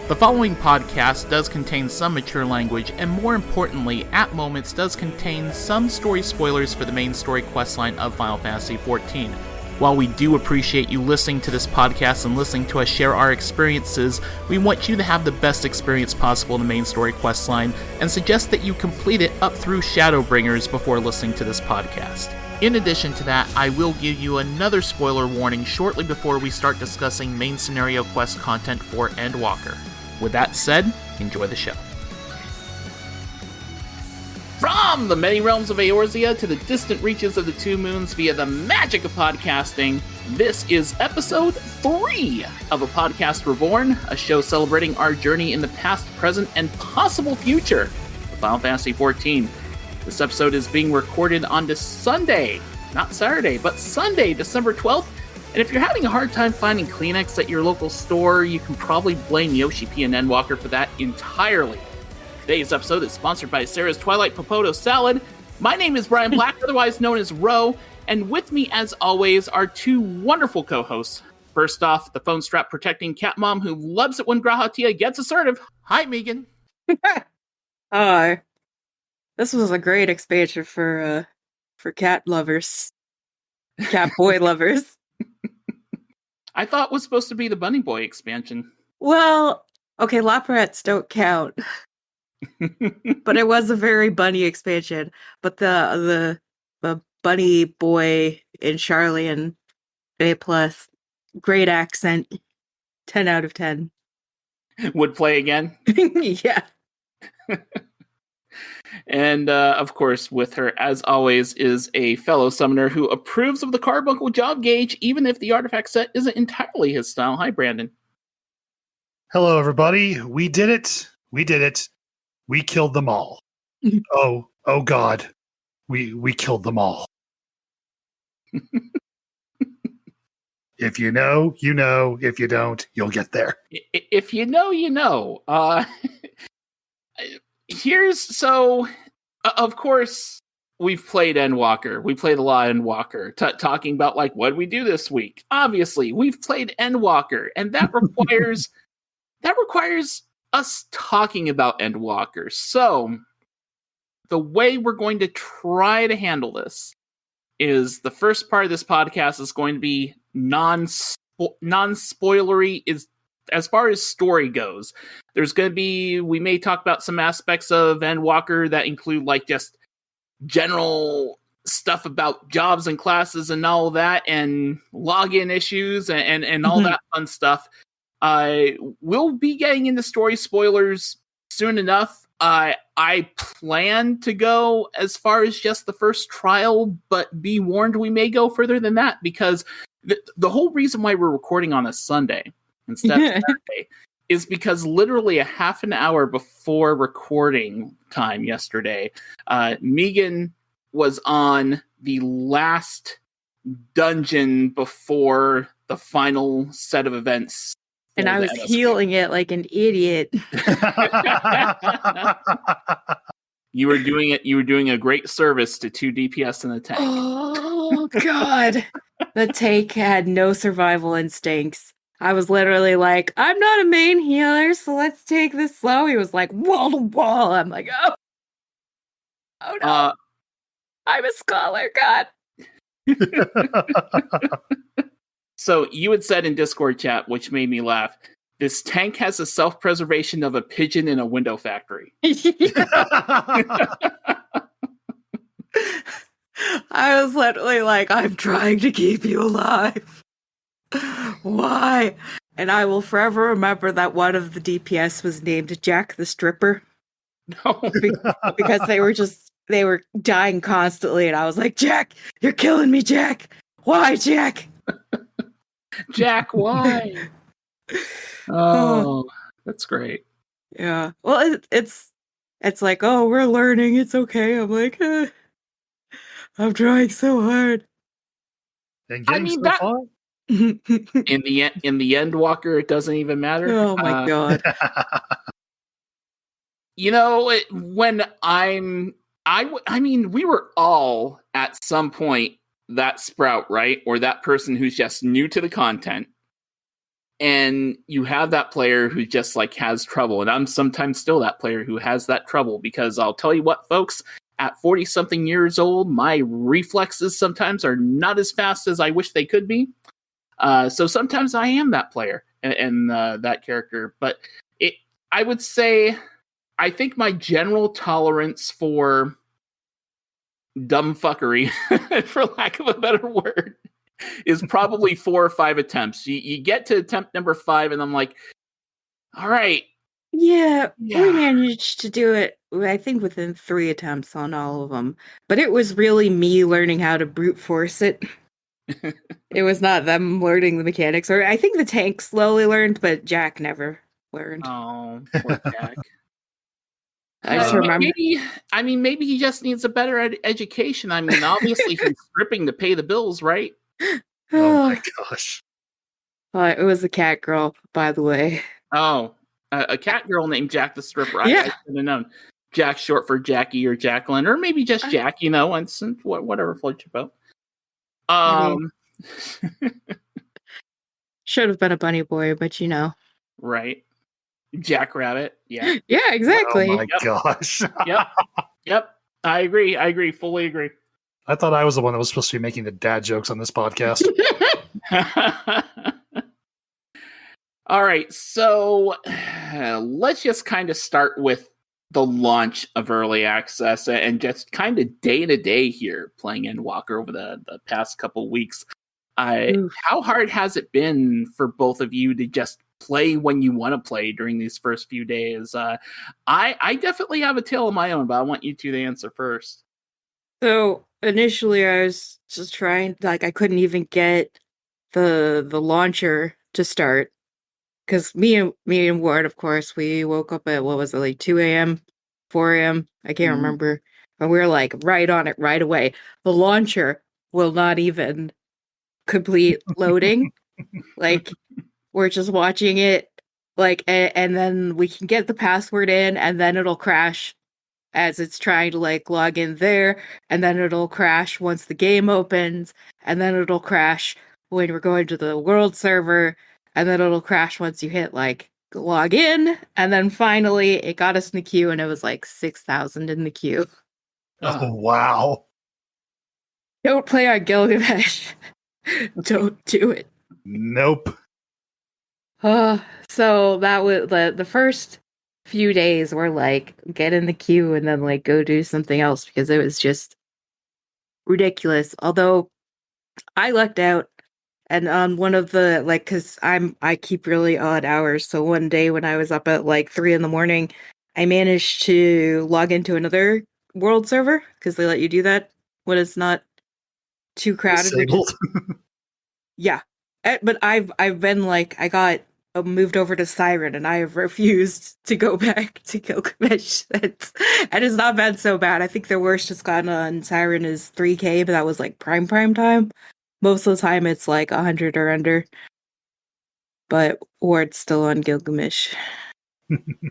The following podcast does contain some mature language, and more importantly, at moments does contain some story spoilers for the main story questline of Final Fantasy XIV. While we do appreciate you listening to this podcast and listening to us share our experiences, we want you to have the best experience possible in the main story questline, and suggest that you complete it up through Shadowbringers before listening to this podcast. In addition to that, I will give you another spoiler warning shortly before we start discussing main scenario quest content for Endwalker. With that said, enjoy the show. From the many realms of Eorzea to the distant reaches of the Two Moons via the magic of podcasting, this is episode 3 of A Podcast Reborn, a show celebrating our journey in the past, present, and possible future of Final Fantasy XIV. This episode is being recorded on this Sunday, not Saturday, but Sunday, December 12th. And if you're having a hard time finding Kleenex at your local store, you can probably blame Yoshi P and Endwalker for that entirely. Today's episode is sponsored by Sarah's Twilight Popoto Salad. My name is Brian Black, otherwise known as Ro, and with me, as always, are two wonderful co-hosts. First off, the phone strap protecting cat mom who loves it when Grahatia gets assertive. Hi, Meagan. Hi. This was a great expansion for cat lovers. Cat boy lovers. I thought it was supposed to be the Bunny Boy expansion. Well, okay, lap rats don't count. But it was a very bunny expansion. But the Bunny Boy in Charlie and A+, great accent. 10 out of 10. Would play again? Yeah. And, of course, with her, as always, is a fellow summoner who approves of the carbuncle job gauge, even if the artifact set isn't entirely his style. Hi, Brandon. Hello, everybody. We did it. We did it. We killed them all. Oh God. We killed them all. If you know, you know. If you don't, you'll get there. If you know, you know. Of course, we've played Endwalker. We played a lot of Endwalker, talking about, like, what did we do this week? Obviously, we've played Endwalker, and that requires us talking about Endwalker. So, the way we're going to try to handle this is the first part of this podcast is going to be non-spoilery, is as far as story goes. There's going to be, we may talk about some aspects of Endwalker that include, like, just general stuff about jobs and classes and all that, and login issues and all that fun stuff. We'll be getting into story spoilers soon enough. I plan to go as far as just the first trial, but be warned, we may go further than that, because the whole reason why we're recording on a Sunday instead of Saturday is because literally a half an hour before recording time yesterday, Meagan was on the last dungeon before the final set of events. And I was healing it like an idiot. You were doing a great service to 2 DPS in the tank. Oh, God. The tank had no survival instincts. I was literally like, I'm not a main healer, so let's take this slow. He was like, wall to wall. I'm like, oh no. I'm a scholar, God. So you had said in Discord chat, which made me laugh, this tank has the self-preservation of a pigeon in a window factory. I was literally like, I'm trying to keep you alive. Why? And I will forever remember that one of the DPS was named Jack the Stripper. No. Because they were dying constantly, and I was like, Jack, you're killing me, Jack. Why, Jack? Jack, why? Oh, that's great. Yeah. Well, it's like, oh, we're learning. It's okay. I'm like, I'm trying so hard. I mean, so far? in the Endwalker, it doesn't even matter. Oh my God. You know, I mean, we were all at some point that sprout, right? Or that person who's just new to the content. and you have that player who just like has trouble, and I'm sometimes still that player who has that trouble, because I'll tell you what, folks, at 40 something years old, my reflexes sometimes are not as fast as I wish they could be. So sometimes I am that player and that character, but I would say, I think my general tolerance for dumb fuckery, for lack of a better word, is probably 4 or 5 attempts. You get to attempt number 5, and I'm like, all right. Yeah, we managed to do it, I think, within 3 attempts on all of them. But it was really me learning how to brute force it. It was not them learning the mechanics. Or I think the tank slowly learned, but Jack never learned. Oh, poor Jack. I just remember. Maybe he just needs a better education. I mean, obviously he's stripping to pay the bills, right? Oh my gosh. It was a cat girl, by the way. Oh, a cat girl named Jack the Stripper. Yeah. I should have known. Jack short for Jackie or Jacqueline, or maybe just Jack, and whatever floats your boat. Should have been a bunny boy, but Right. Jackrabbit. Yeah. Yeah, exactly. Oh my gosh. Yep. I agree. Fully agree. I thought I was the one that was supposed to be making the dad jokes on this podcast. All right. So let's just kind of start with the launch of early access and just kind of day to day here playing Endwalker over the past couple weeks. How hard has it been for both of you to just play when you want to play during these first few days? I definitely have a tale of my own, but I want you two to answer first. So initially I was just trying, I couldn't even get the launcher to start, because me and Ward, of course, we woke up at, 2 a.m., 4 a.m., I can't remember, and we were right on it right away. The launcher will not even complete loading. We're just watching it, and then we can get the password in, and then it'll crash as it's trying to log in there, and then it'll crash once the game opens, and then it'll crash when we're going to the world server, and then it'll crash once you hit log in, and then finally it got us in the queue, and it was 6,000 in the queue. Oh wow. Don't play on Gilgamesh. Don't do it. Nope. So that was the first few days were get in the queue and then go do something else, because it was just ridiculous. Although I lucked out, and on one of the because I keep really odd hours, so one day when I was up at 3 a.m, I managed to log into another world server, because they let you do that when it's not too crowded. Yeah, but I've been I got moved over to Siren, and I have refused to go back to Gilgamesh since. And it's not been so bad. I think the worst it's gotten on Siren is 3K, but that was prime time. Most of the time it's 100 or under. But Ward's still on Gilgamesh.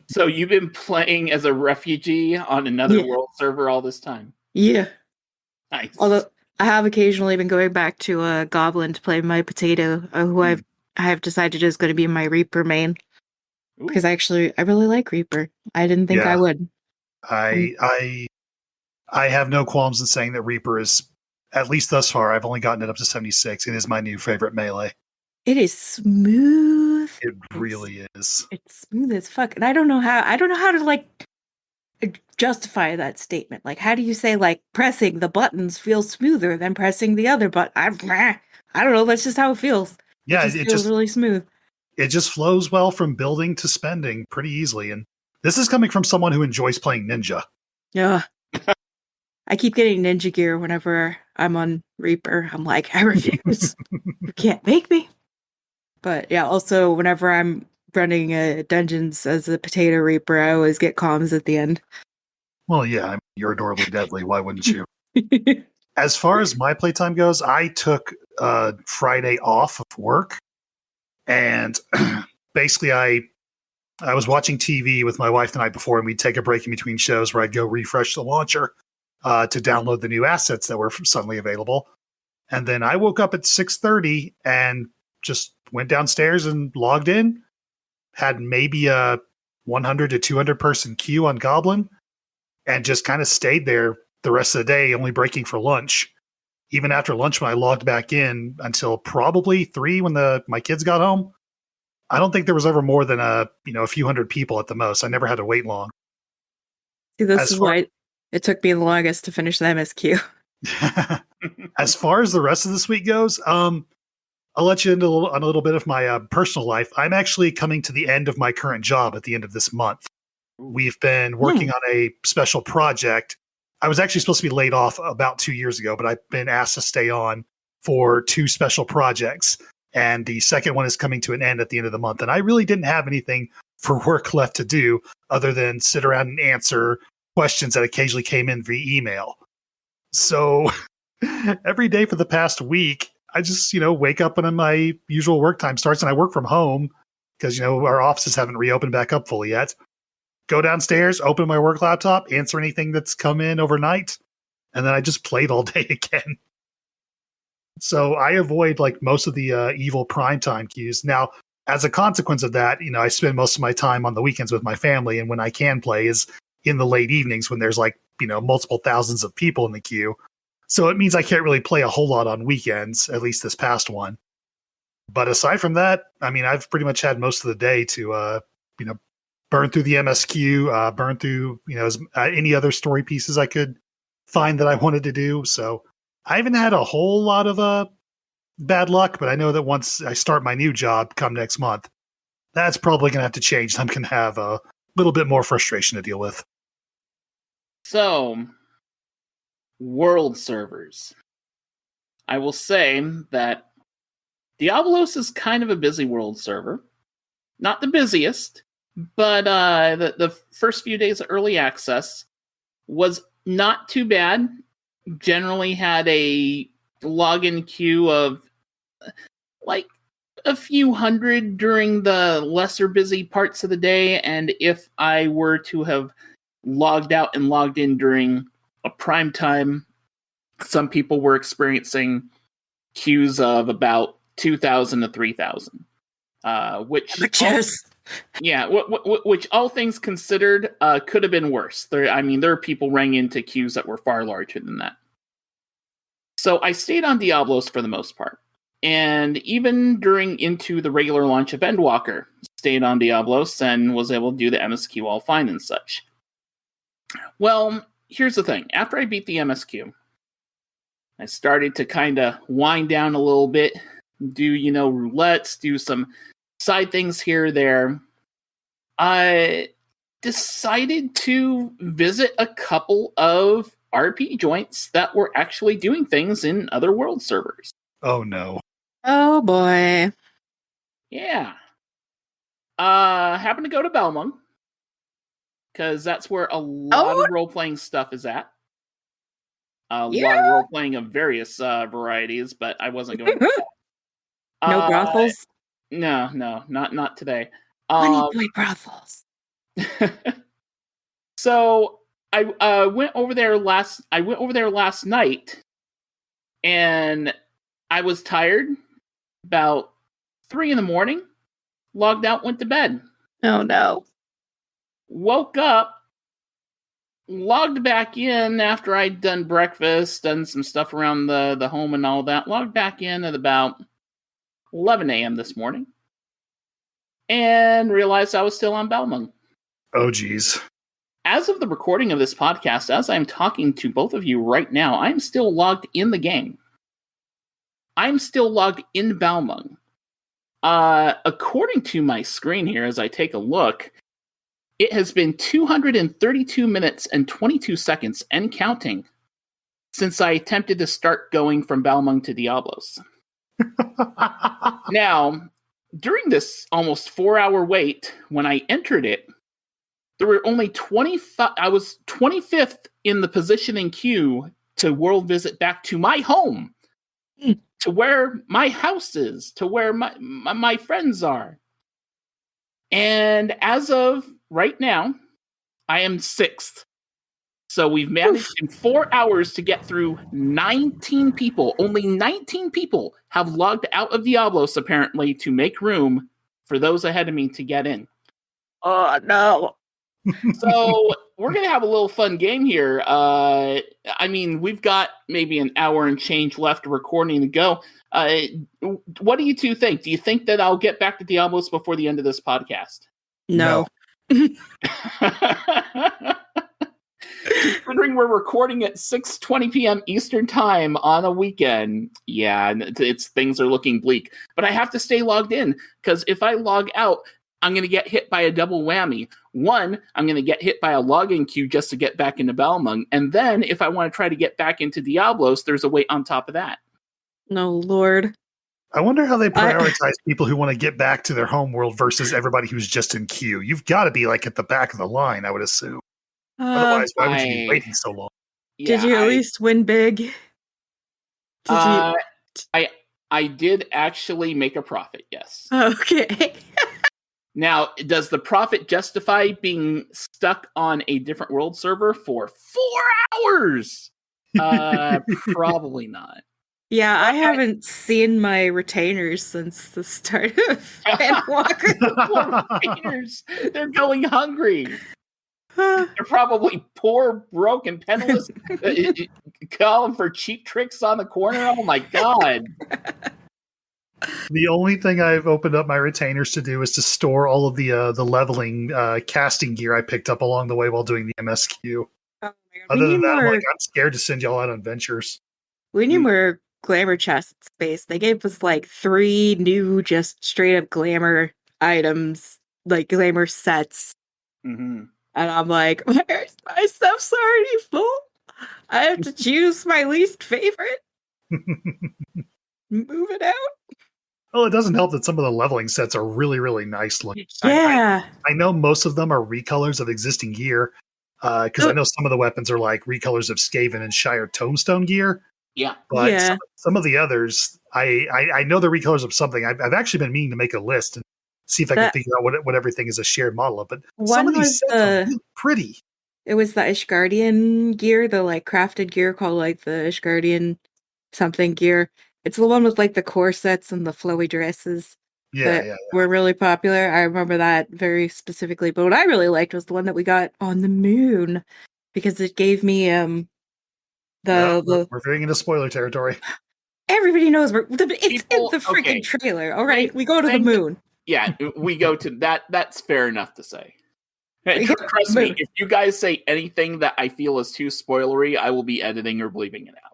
So you've been playing as a refugee on another world server all this time? Yeah. Nice. Although I have occasionally been going back to Goblin to play my potato, who I have decided is going to be my Reaper main. Ooh. Because I really like Reaper. I didn't think I would. I have no qualms in saying that Reaper is, at least thus far, I've only gotten it up to 76. It is my new favorite melee. It is smooth. It really is. It's smooth as fuck. And I don't know how to justify that statement. How do you say pressing the buttons feels smoother than pressing the other button? I don't know. That's just how it feels. Yeah, it feels really smooth. It just flows well from building to spending pretty easily. And this is coming from someone who enjoys playing Ninja. Yeah. I keep getting ninja gear whenever I'm on Reaper. I'm I refuse. You can't make me. But yeah, also whenever I'm running dungeons as a potato Reaper, I always get comms at the end. Well, yeah, you're adorably deadly. Why wouldn't you? As far as my playtime goes, I took Friday off of work, and basically I was watching TV with my wife the night before, and we'd take a break in between shows where I'd go refresh the launcher to download the new assets that were suddenly available. And then I woke up at 6:30 and just went downstairs and logged in. Had maybe a 100 to 200 person queue on Goblin, and just kind of stayed there the rest of the day, only breaking for lunch. Even after lunch, when I logged back in until probably 3 when my kids got home, I don't think there was ever more than a few hundred people at the most. I never had to wait long. See, this is why it took me the longest to finish the MSQ. As far as the rest of this week goes, I'll let you into on a little bit of my personal life. I'm actually coming to the end of my current job at the end of this month. We've been working on a special project. I was actually supposed to be laid off about 2 years ago, but I've been asked to stay on for 2 special projects. And the second one is coming to an end at the end of the month. And I really didn't have anything for work left to do other than sit around and answer questions that occasionally came in via email. So every day for the past week, I just, wake up when my usual work time starts, and I work from home because, our offices haven't reopened back up fully yet. Go downstairs, open my work laptop, answer anything that's come in overnight, and then I just played all day again. So I avoid most of the evil primetime queues. Now, as a consequence of that, I spend most of my time on the weekends with my family, and when I can play is in the late evenings when there's multiple thousands of people in the queue. So it means I can't really play a whole lot on weekends, at least this past one. But aside from that, I've pretty much had most of the day to, burn through the MSQ, burn through, any other story pieces I could find that I wanted to do. So I haven't had a whole lot of bad luck, but I know that once I start my new job come next month, that's probably going to have to change. I'm going to have a little bit more frustration to deal with. So, world servers. I will say that Diablos is kind of a busy world server. Not the busiest, but the first few days of early access was not too bad. Generally had a login queue of a few hundred during the lesser busy parts of the day, and if I were to have logged out and logged in during a prime time, some people were experiencing queues of about 2,000 to 3,000, which which all things considered could have been worse. There are people running into queues that were far larger than that. So I stayed on Diablos for the most part. And even into the regular launch of Endwalker, stayed on Diablos and was able to do the MSQ all fine and such. Well, here's the thing. After I beat the MSQ, I started to kind of wind down a little bit, do, roulettes, do some side things here or there. I decided to visit a couple of RP joints that were actually doing things in other world servers. Oh, no. Oh, boy. Yeah. Happened to go to Belmont, because that's where a lot of role-playing stuff is at. A lot of role-playing of various varieties, but I wasn't going to that. No brothels? No, not today. Money boy brothels. So I went over there last night, and I was tired. About 3 a.m, logged out, went to bed. Oh no! Woke up, logged back in after I'd done breakfast, done some stuff around the home and all that. Logged back in at about 11 a.m. this morning, and realized I was still on Belmont. Oh, geez. As of the recording of this podcast, as I'm talking to both of you right now, I'm still logged in the game. I'm still logged in Belmont. According to my screen here, as I take a look, it has been 232 minutes and 22 seconds and counting since I attempted to start going from Belmont to Diablos. Now, during this almost 4-hour wait, when I entered it, there were only 25. I was 25th in the positioning queue to world visit back to my home, to where my house is, to where my friends are. And as of right now, I am 6th. So we've managed in 4 hours to get through 19 people. Only 19 people have logged out of Diablos, apparently, to make room for those ahead of me to get in. Oh, no. So we're going to have a little fun game here. We've got maybe an hour and change left of recording to go. What do you two think? Do you think that I'll get back to Diablos before the end of this podcast? No. Considering we're recording at 6:20 p.m. Eastern time on a weekend, yeah, things are looking bleak. But I have to stay logged in, because if I log out, I'm going to get hit by a double whammy. One, I'm going to get hit by a login queue just to get back into Balmung. And then if I want to try to get back into Diablos, there's a wait on top of that. No, Lord. I wonder how they prioritize people who want to get back to their home world versus everybody who's just in queue. You've got to be like at the back of the line, I would assume. Otherwise, why would you be waiting so long? Did you at least win big? I did actually make a profit, yes. Okay. Now, does the profit justify being stuck on a different world server for 4 hours? Probably not. Yeah, I haven't seen my retainers since the start of Endwalker. Retainers, they're going hungry. They're probably poor, broke, and penniless. Calling for cheap tricks on the corner. Oh my god. The only thing I've opened up my retainers to do is to store all of the leveling casting gear I picked up along the way while doing the MSQ. Other than that, I'm scared to send y'all out on ventures. We need more glamour chest space. They gave us 3 new, just straight up glamour items, glamour sets. Mm-hmm. And I'm like, my stuff's already full. I have to choose my least favorite. Move it out. Well, it doesn't help that some of the leveling sets are really, really nice looking. Yeah. I know most of them are recolors of existing gear, because I know some of the weapons are recolors of Skaven and Shire Tombstone gear. Yeah. But some of the others, I know they're recolors of something. I've actually been meaning to make a list and see if I can figure out what everything is a shared model of. But some of these sets are really pretty. It was the Ishgardian gear, the crafted gear called the Ishgardian something gear. It's the one with the corsets and the flowy dresses that were really popular. I remember that very specifically. But what I really liked was the one that we got on the moon, because it gave me we're veering into spoiler territory. Everybody knows it's in the freaking trailer. All right, we go to the moon. Yeah, we go to that. That's fair enough to say. Trust me, if you guys say anything that I feel is too spoilery, I will be editing or bleeping it out.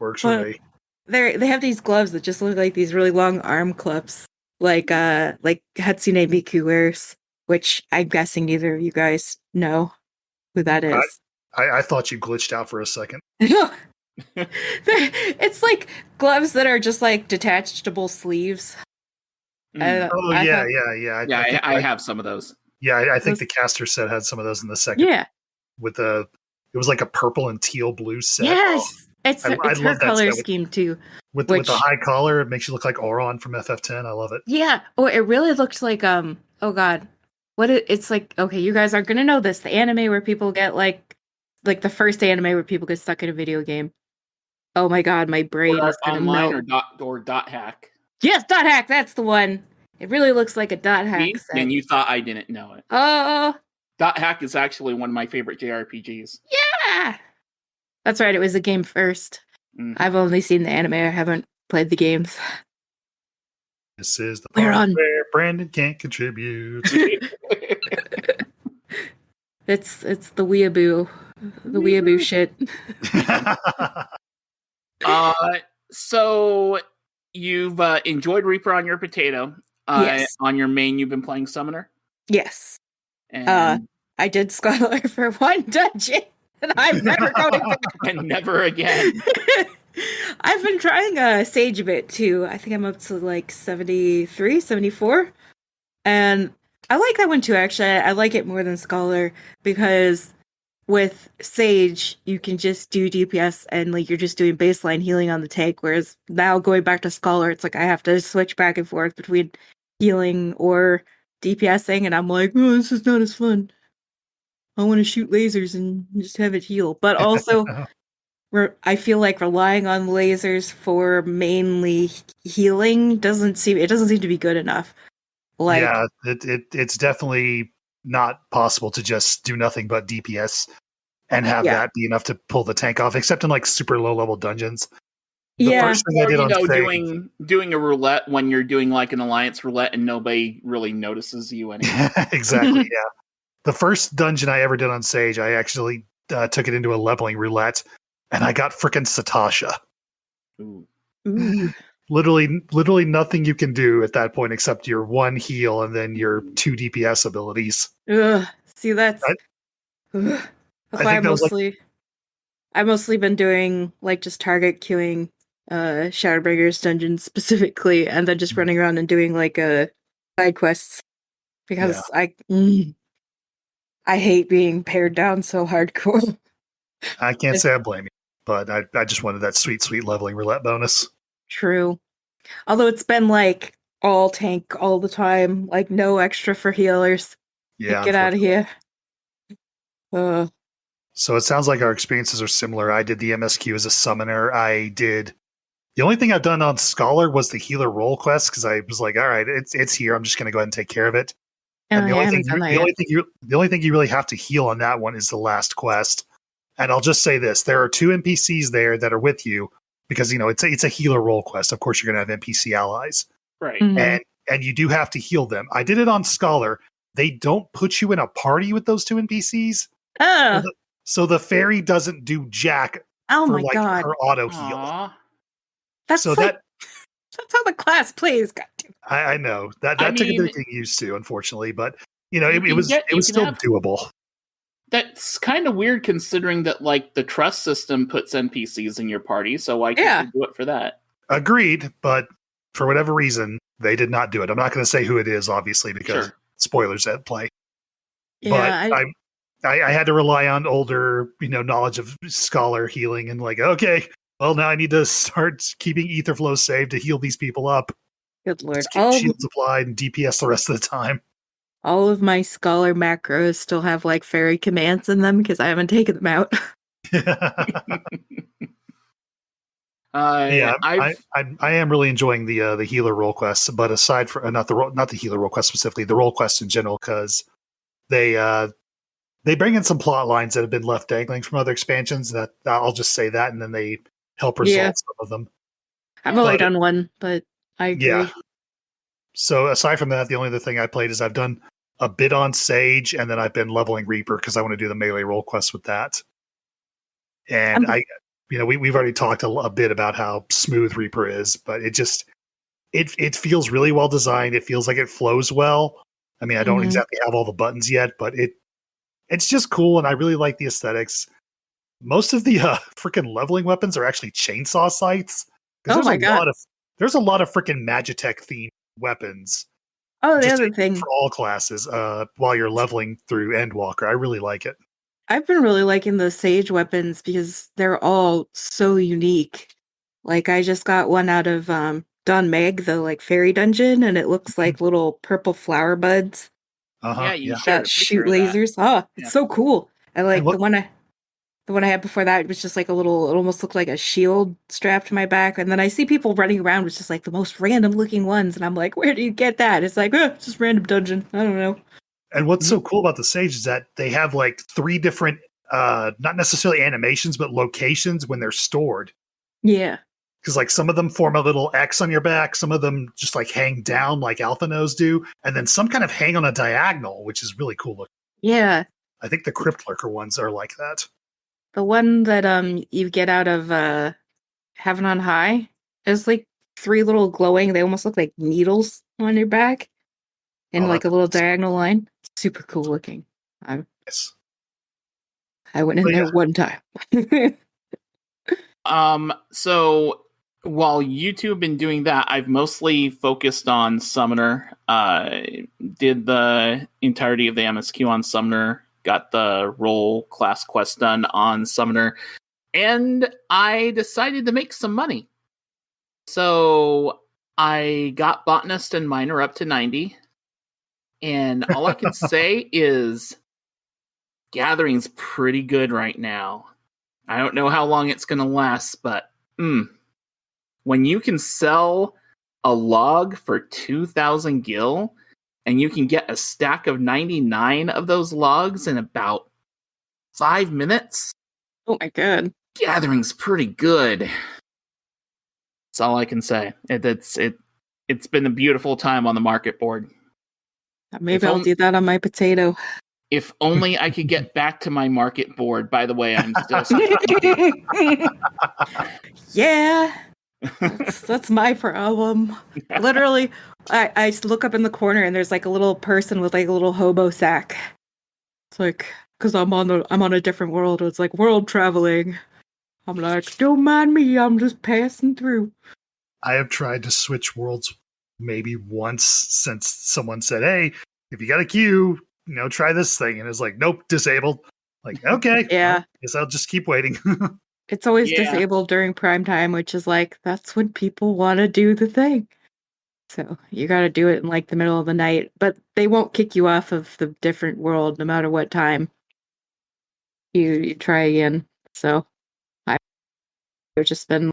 Works for me. They have these gloves that just look like these really long arm clips, like Hatsune Miku wears, which I'm guessing neither of you guys know who that is. I thought you glitched out for a second. It's gloves that are just detachable sleeves. I have some of those. Yeah, I think the caster set had some of those in the second. Yeah, it was a purple and teal blue set. It's her color scheme too. With the high collar, it makes you look like Auron from FF10. I love it. Yeah. Oh, it really looked like oh god, it's like. Okay, you guys aren't gonna know this. The anime where people get the first anime where people get stuck in a video game. Oh my god, my brain is gonna melt. Or dot hack. Yes, dot hack. That's the one. It really looks like a dot hack set. And you thought I didn't know it. Oh. Dot hack is actually one of my favorite JRPGs. Yeah. That's right. It was a game first. Mm-hmm. I've only seen the anime. I haven't played the games. This is the part where Brandon can't contribute. It's the weeaboo. The weeaboo shit. So you've enjoyed Reaper on your potato. Yes. On your main, you've been playing Summoner? Yes. And I did Scholar for one dungeon, and I'm never going back. And never again. I've been trying Sage a bit, too. I think I'm up to 73, 74. And I like that one, too, actually. I like it more than Scholar, because with Sage, you can just do DPS and you're just doing baseline healing on the tank, whereas now going back to Scholar, it's I have to switch back and forth between healing or DPSing, and I'm like, oh, this is not as fun. I want to shoot lasers and just have it heal. But also, I feel like relying on lasers for mainly healing doesn't seem to be good enough. Like, yeah, it's definitely not possible to just do nothing but DPS and have that be enough to pull the tank off, except in like super low level dungeons. The first thing I did on Sage, doing a roulette when you're doing like an alliance roulette and nobody really notices you anymore. Exactly, yeah. The first dungeon I ever did on Sage, I actually took it into a leveling roulette, and I got frickin' Satasha. Ooh. Literally nothing you can do at that point except your one heal and then your 2 DPS abilities. Ugh. See, that's why I've mostly been doing like just target queuing Shadowbringers dungeons specifically, and then just running around and doing like side quests because I hate being pared down so hardcore. I can't say I blame you, but I just wanted that sweet leveling roulette bonus. True. Although it's been like all tank all the time, like no extra for healers. Yeah, get out of here. So it sounds like our experiences are similar. I did the MSQ as a summoner. The only thing I've done on Scholar was the healer role quest because I was like, all right, it's here. I'm just going to go ahead and take care of it. And the only thing you really have to heal on that one is the last quest. And I'll just say this: there are 2 NPCs there that are with you because it's a healer role quest. Of course, you're going to have NPC allies, right? And you do have to heal them. I did it on Scholar. They don't put you in a party with those 2 NPCs. Oh. So the fairy doesn't do jack for God. her auto heal. That's how the class plays. Goddamn. I know that took a bit of getting used to, unfortunately, but it was still doable. That's kind of weird considering that like the trust system puts NPCs in your party, so why can't you do it for that? Agreed, but for whatever reason, they did not do it. I'm not going to say who it is, obviously, because spoilers at play. Yeah, but I had to rely on older, knowledge of Scholar healing and like, okay, well, now I need to start keeping ether flow saved to heal these people up. Good lord. Just keep shields applied and DPS the rest of the time. All of my Scholar macros still have like fairy commands in them because I haven't taken them out. I am really enjoying the healer role quests, but aside from not the healer role quest specifically, the role quests in general, because they bring in some plot lines that have been left dangling from other expansions. That I'll just say that, and then they help resolve some of them. I've only done one, but I agree. Yeah. So aside from that, the only other thing I played is I've done a bit on Sage, and then I've been leveling Reaper because I want to do the melee role quest with that. And we've already talked a bit about how smooth Reaper is, but it feels really well designed. It feels like it flows well. I mean, I don't exactly have all the buttons yet, but it's just cool, and I really like the aesthetics. Most of the freaking leveling weapons are actually chainsaw sights. Oh my god! There's a lot of freaking Magitech themed weapons. Oh, the other thing for all classes, while you're leveling through Endwalker, I really like it. I've been really liking the Sage weapons because they're all so unique. Like I just got one out of Don Meg, the like fairy dungeon, and it looks like little purple flower buds. That shoot lasers. It's so cool. I like the one I had before that. It was just like it almost looked like a shield strapped to my back. And then I see people running around with just like the most random looking ones, and I'm like, where do you get that? It's like, it's just random dungeon. I don't know. And what's so cool about the Sage is that they have like 3 different, not necessarily animations, but locations when they're stored. Yeah. Because like some of them form a little X on your back, some of them just like hang down like Alphanos do, and then some kind of hang on a diagonal, which is really cool looking. Yeah. I think the Crypt Lurker ones are like that. The one that you get out of Heaven on High is like 3 little glowing, they almost look like needles on your back. In like a little diagonal line. Super cool looking. I went in there one time. So while you two have been doing that, I've mostly focused on Summoner. Did the entirety of the MSQ on Summoner, got the role class quest done on Summoner, and I decided to make some money. So I got Botanist and Miner up to 90. And all I can say is Gathering's pretty good right now. I don't know how long it's going to last, but when you can sell a log for 2,000 gil, and you can get a stack of 99 of those logs in about 5 minutes. Oh my god. Gathering's pretty good. That's all I can say. It's been a beautiful time on the market board. Maybe I'll do that on my potato. If only I could get back to my market board. By the way, I'm still yeah. That's my problem. Literally, I look up in the corner and there's like a little person with like a little hobo sack. It's like, because I'm on a different world. It's like world traveling. I'm like, don't mind me. I'm just passing through. I have tried to switch worlds maybe once since someone said, "Hey, if you got a queue, try this thing," and it's like, "Nope, disabled." Like, okay, yeah. well, guess I'll just keep waiting. It's always disabled during prime time, which is like, that's when people want to do the thing. So you got to do it in like the middle of the night, but they won't kick you off of the different world no matter what time you try again. So I've just been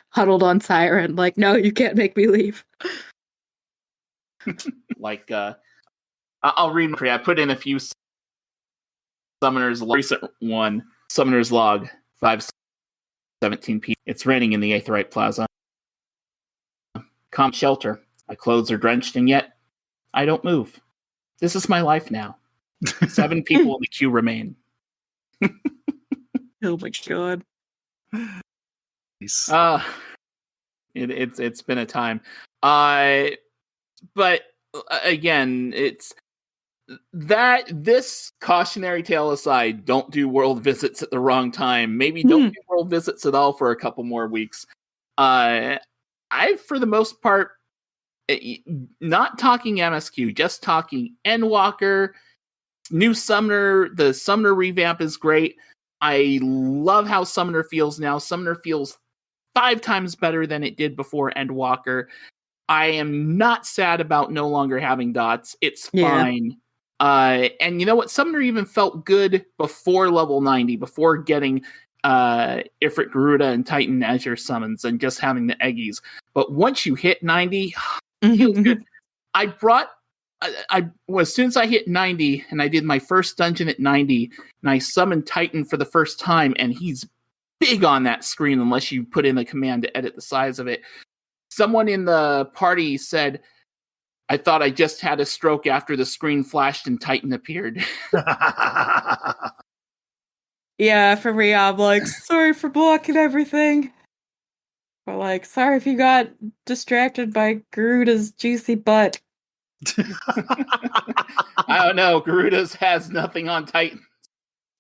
huddled on Siren, like, no, you can't make me leave. Like, I'll read. I put in a few summoners. Recent one, summoners log 5:17 p. It's raining in the Aetheryte Plaza. Calm shelter. My clothes are drenched, and yet I don't move. This is my life now. 7 people in the queue remain. Oh my god. It's been a time. But again, it's that this cautionary tale aside, don't do world visits at the wrong time. Maybe don't do world visits at all for a couple more weeks. I, for the most part, not talking MSQ, just talking Endwalker, new Summoner. The Summoner revamp is great. I love how Summoner feels now. Summoner feels 5 times better than it did before Endwalker. I am not sad about no longer having dots. It's fine. And you know what? Summoner even felt good before level 90, before getting Ifrit, Garuda, and Titan as your summons and just having the Eggies. But once you hit 90, it feels good. As soon as I hit 90 and I did my first dungeon at 90 and I summoned Titan for the first time, and he's big on that screen unless you put in a command to edit the size of it. Someone in the party said, I thought I just had a stroke after the screen flashed and Titan appeared. Yeah, for me, I'm like, sorry for blocking everything. But like, sorry if you got distracted by Garuda's juicy butt. I don't know. Garuda's has nothing on Titan.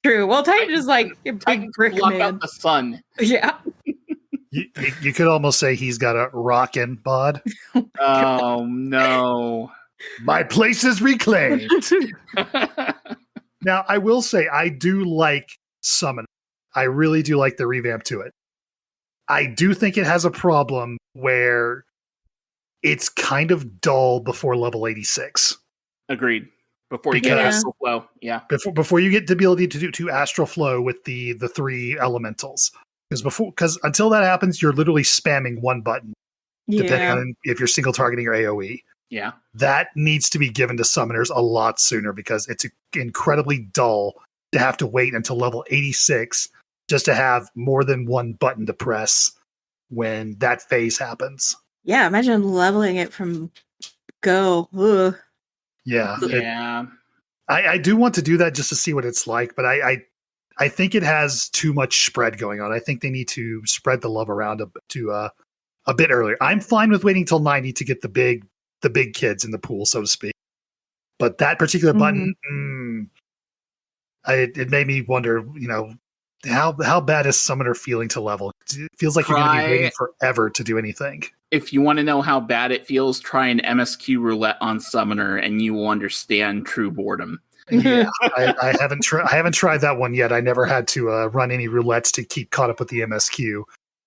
True. Well, Titan is like a big brick block man. out the sun. Yeah. You could almost say he's got a rockin' bod. Oh, no. My place is reclaimed. Now, I will say, I do like Summon. I really do like the revamp to it. I do think it has a problem where it's kind of dull before level 86. Agreed. Before you get Astral Flow. Yeah. Before you get the ability to do Astral Flow with the 3 elementals. Because until that happens, you're literally spamming one button, depending on if you're single targeting or AoE. Yeah. That needs to be given to summoners a lot sooner because it's incredibly dull to have to wait until level 86 just to have more than one button to press when that phase happens. Yeah, imagine leveling it from go. Ugh. Yeah. Yeah. I do want to do that just to see what it's like, but I think it has too much spread going on. I think they need to spread the love around a bit earlier. I'm fine with waiting till 90 to get the big kids in the pool, so to speak. But that particular button, it made me wonder, how bad is Summoner feeling to level? It feels like you're going to be waiting forever to do anything. If you want to know how bad it feels, try an MSQ roulette on Summoner, and you will understand true boredom. Yeah, I haven't tried that one yet. I never had to run any roulettes to keep caught up with the MSQ,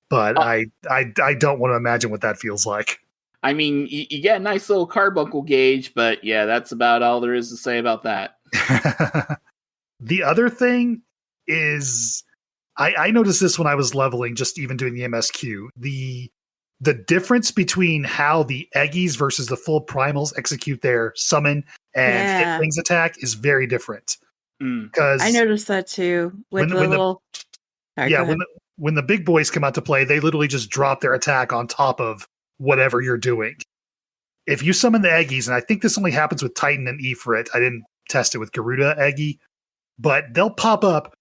but I don't want to imagine what that feels like. I mean, you get a nice little carbuncle gauge, but yeah, that's about all there is to say about that. The other thing is, I noticed this when I was leveling, just even doing the MSQ. The difference between how the Eggies versus the full primals execute their summon and hit things attack is very different. Because I noticed that too with the little. When the big boys come out to play, they literally just drop their attack on top of whatever you're doing. If you summon the Eggies, and I think this only happens with Titan and Ifrit, I didn't test it with Garuda Eggie, but they'll pop up,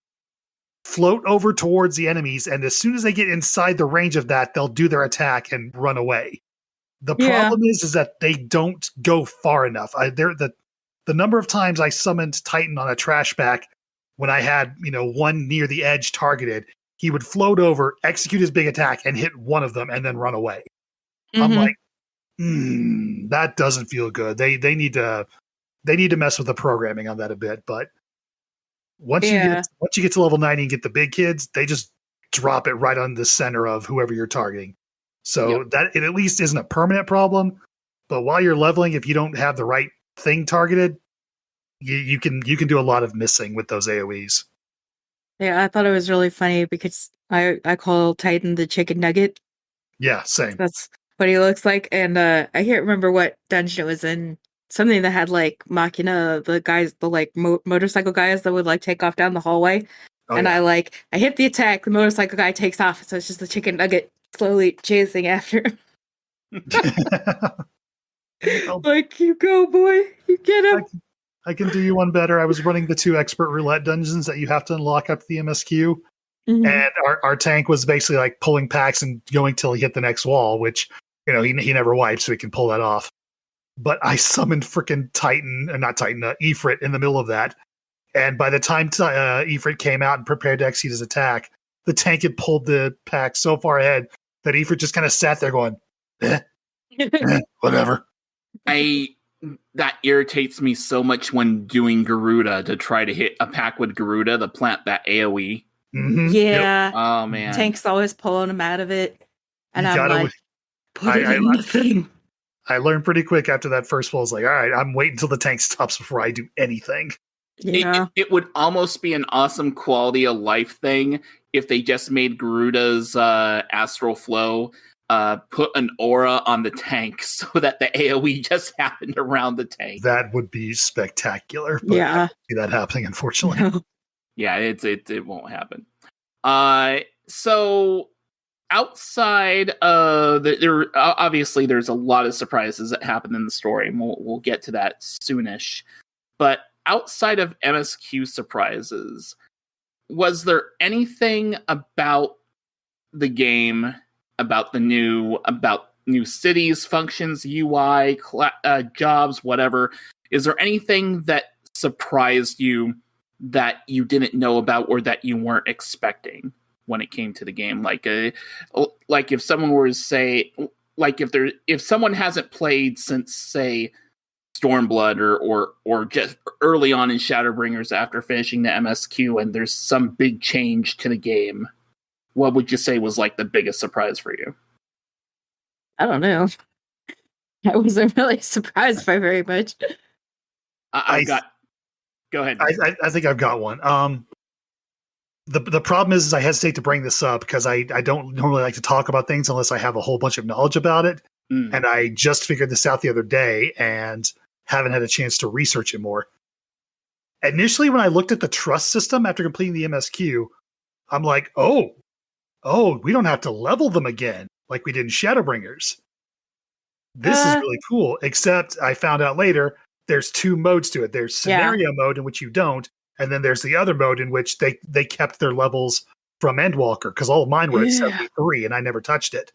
float over towards the enemies, and as soon as they get inside the range of that, they'll do their attack and run away. The problem is that they don't go far enough. The number of times I summoned Titan on a trash back when I had, one near the edge targeted, he would float over, execute his big attack, and hit one of them, and then run away. Mm-hmm. I'm like, that doesn't feel good. They need to mess with the programming on that a bit. But once you get to level 90 and get the big kids, they just drop it right on the center of whoever you're targeting. So that it at least isn't a permanent problem. But while you're leveling, if you don't have the right thing targeted, you can do a lot of missing with those AoEs. Yeah, I thought it was really funny because I call Titan the chicken nugget. Yeah, same. That's what he looks like. And I can't remember what dungeon it was in. Something that had like Machina, the guys, the like motorcycle guys that would like take off down the hallway. I hit the attack, the motorcycle guy takes off. So it's just the chicken nugget slowly chasing after him. Like, you go, boy. You get him. I can do you one better. I was running the 2 expert roulette dungeons that you have to unlock up to the MSQ. Mm-hmm. And our tank was basically like pulling packs and going till he hit the next wall, which, he never wipes, so he can pull that off. But I summoned freaking Ifrit in the middle of that. And by the time Ifrit came out and prepared to execute his attack, the tank had pulled the pack so far ahead that Ifrit just kind of sat there going, whatever. That irritates me so much when doing Garuda to try to hit a pack with Garuda, the plant that AoE. Mm-hmm. Yeah. Yep. Oh, man. Tank's always pulling him out of it. And I'm like, put it in the thing. I learned pretty quick after that first wall. I was like, all right, I'm waiting until the tank stops before I do anything. Yeah. It would almost be an awesome quality of life thing if they just made Garuda's astral flow put an aura on the tank so that the AoE just happened around the tank. That would be spectacular. But I don't see that happening, unfortunately. No. Yeah, it won't happen. So outside there obviously there's a lot of surprises that happen in the story, and we'll get to that soonish. But outside of MSQ surprises, was there anything about the game, about new cities, functions, UI, jobs, whatever? Is there anything that surprised you that you didn't know about or that you weren't expecting when it came to the game? Like if someone were to say, like if someone hasn't played since, say, Stormblood or just early on in Shadowbringers after finishing the MSQ, and there's some big change to the game, what would you say was like the biggest surprise for you? I don't know. I wasn't really surprised by very much. Go ahead. I think I've got one. The problem is I hesitate to bring this up because I don't normally like to talk about things unless I have a whole bunch of knowledge about it. And I just figured this out the other day and haven't had a chance to research it more. Initially, when I looked at the trust system after completing the MSQ, I'm like, oh, we don't have to level them again like we did in Shadowbringers. This is really cool, except I found out later there's 2 modes to it. There's scenario mode in which you don't, and then there's the other mode in which they kept their levels from Endwalker, because all of mine were at 73 and I never touched it.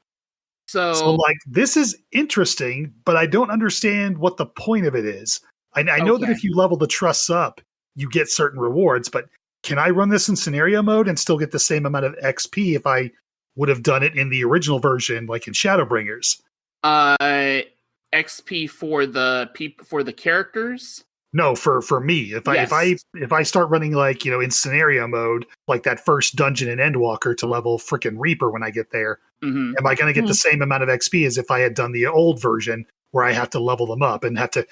So I'm like, this is interesting, but I don't understand what the point of it is. I know that if you level the trusts up, you get certain rewards, but can I run this in scenario mode and still get the same amount of XP if I would have done it in the original version, like in Shadowbringers? XP for the characters? No, for me. If I start running like, in scenario mode, like that first dungeon in Endwalker to level frickin' Reaper when I get there, am I going to get the same amount of XP as if I had done the old version where I have to level them up and have to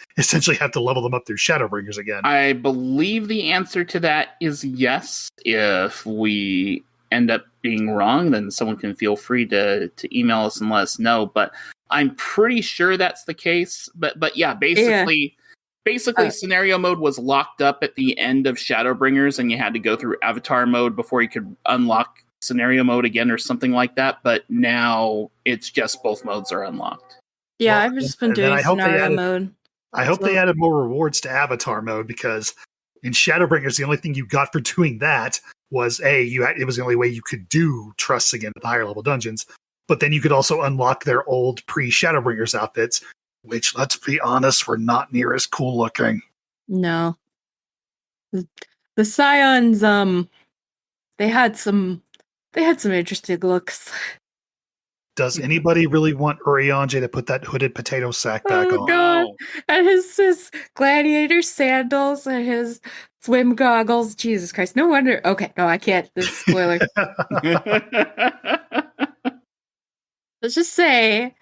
level them up through Shadowbringers again? I believe the answer to that is yes. If we end up being wrong, then someone can feel free to email us and let us know. But I'm pretty sure that's the case. But yeah, basically, scenario mode was locked up at the end of Shadowbringers, and you had to go through avatar mode before you could unlock scenario mode again or something like that. But now it's just both modes are unlocked. Yeah, I've just been doing scenario mode. I hope they added more rewards to avatar mode, because in Shadowbringers, the only thing you got for doing that was it was the only way you could do trusts again at the higher level dungeons. But then you could also unlock their old pre-Shadowbringers outfits, which, let's be honest, were not near as cool looking. No. The Scions, they had some interesting looks. Does anybody really want Urianger to put that hooded potato sack back on? God. And his gladiator sandals and his swim goggles. Jesus Christ. No wonder. Okay, no, I can't. This is spoiler. Let's just say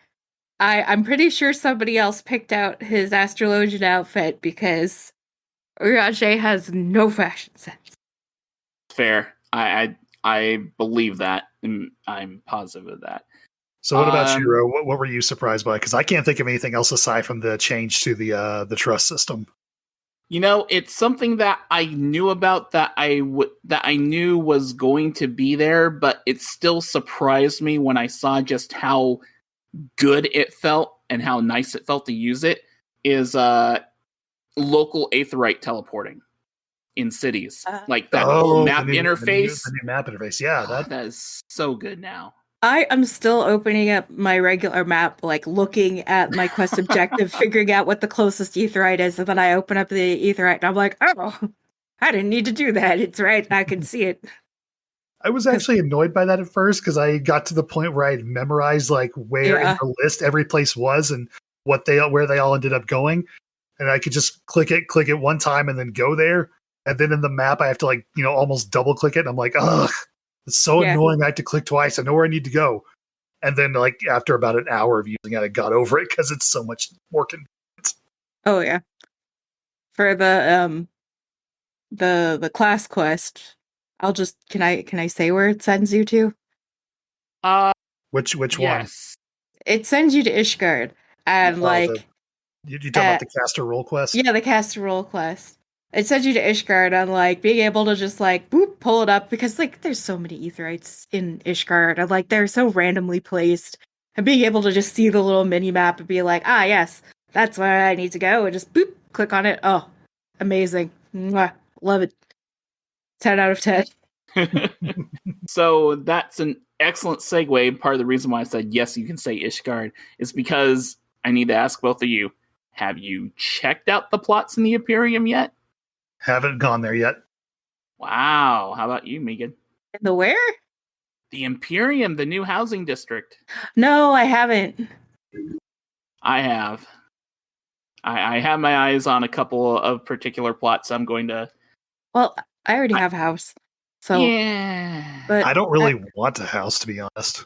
I'm pretty sure somebody else picked out his astrologian outfit, because Urianger has no fashion sense. Fair. I believe that. I'm positive of that. So what about you, Ro? What were you surprised by? Because I can't think of anything else aside from the change to the trust system. You know, it's something that I knew about, that I knew was going to be there, but it still surprised me when I saw just how good it felt and how nice it felt to use it. Is local aetheryte teleporting in cities, like that whole map interface. The new map interface, yeah, that is so good now. I am still opening up my regular map, like looking at my quest objective, figuring out what the closest aetheryte is, and then I open up the aetheryte and I'm like, oh, I didn't need to do that. It's right, I can see it. I was actually annoyed by that at first, because I got to the point where I had memorized like where in the list every place was and where they all ended up going, and I could just click it one time and then go there. And then in the map, I have to almost double click it. And I'm like, ugh, it's so annoying. I have to click twice. I know where I need to go. And then after about an hour of using it, I got over it because it's so much more convenient. Oh yeah. For the class quest, I'll just can I say where it sends you to? Which yes. one? It sends you to Ishgard, and you talking about the caster roll quest? Yeah, the caster roll quest. It sends you to Ishgard, and being able to just boop, pull it up, because there's so many aetherites in Ishgard, and they're so randomly placed, and being able to just see the little mini map and be like, yes, that's where I need to go, and just boop, click on it. Oh, amazing. Mwah, love it. 10 out of 10. So that's an excellent segue. Part of the reason why I said yes, you can say Ishgard, is because I need to ask both of you, have you checked out the plots in the Imperium yet? Haven't gone there yet. Wow. How about you, Meagan? In the where? The Imperium, the new housing district. No, I haven't. I have. I have my eyes on a couple of particular plots. I'm going to... Well, I already have a house. So yeah. But I don't really want a house, to be honest.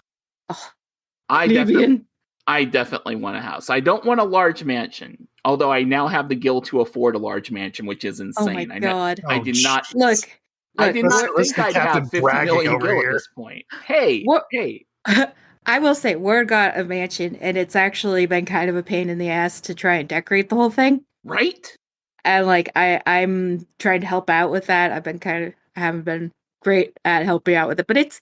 Oh, I definitely want a house. I don't want a large mansion. Although I now have the gil to afford a large mansion, which is insane. Oh my god! I did not look. I did not think I'd have 50 million gil at this point. Hey. I will say, Word got a mansion, and it's actually been kind of a pain in the ass to try and decorate the whole thing. Right? And I'm trying to help out with that. I haven't been great at helping out with it, but it's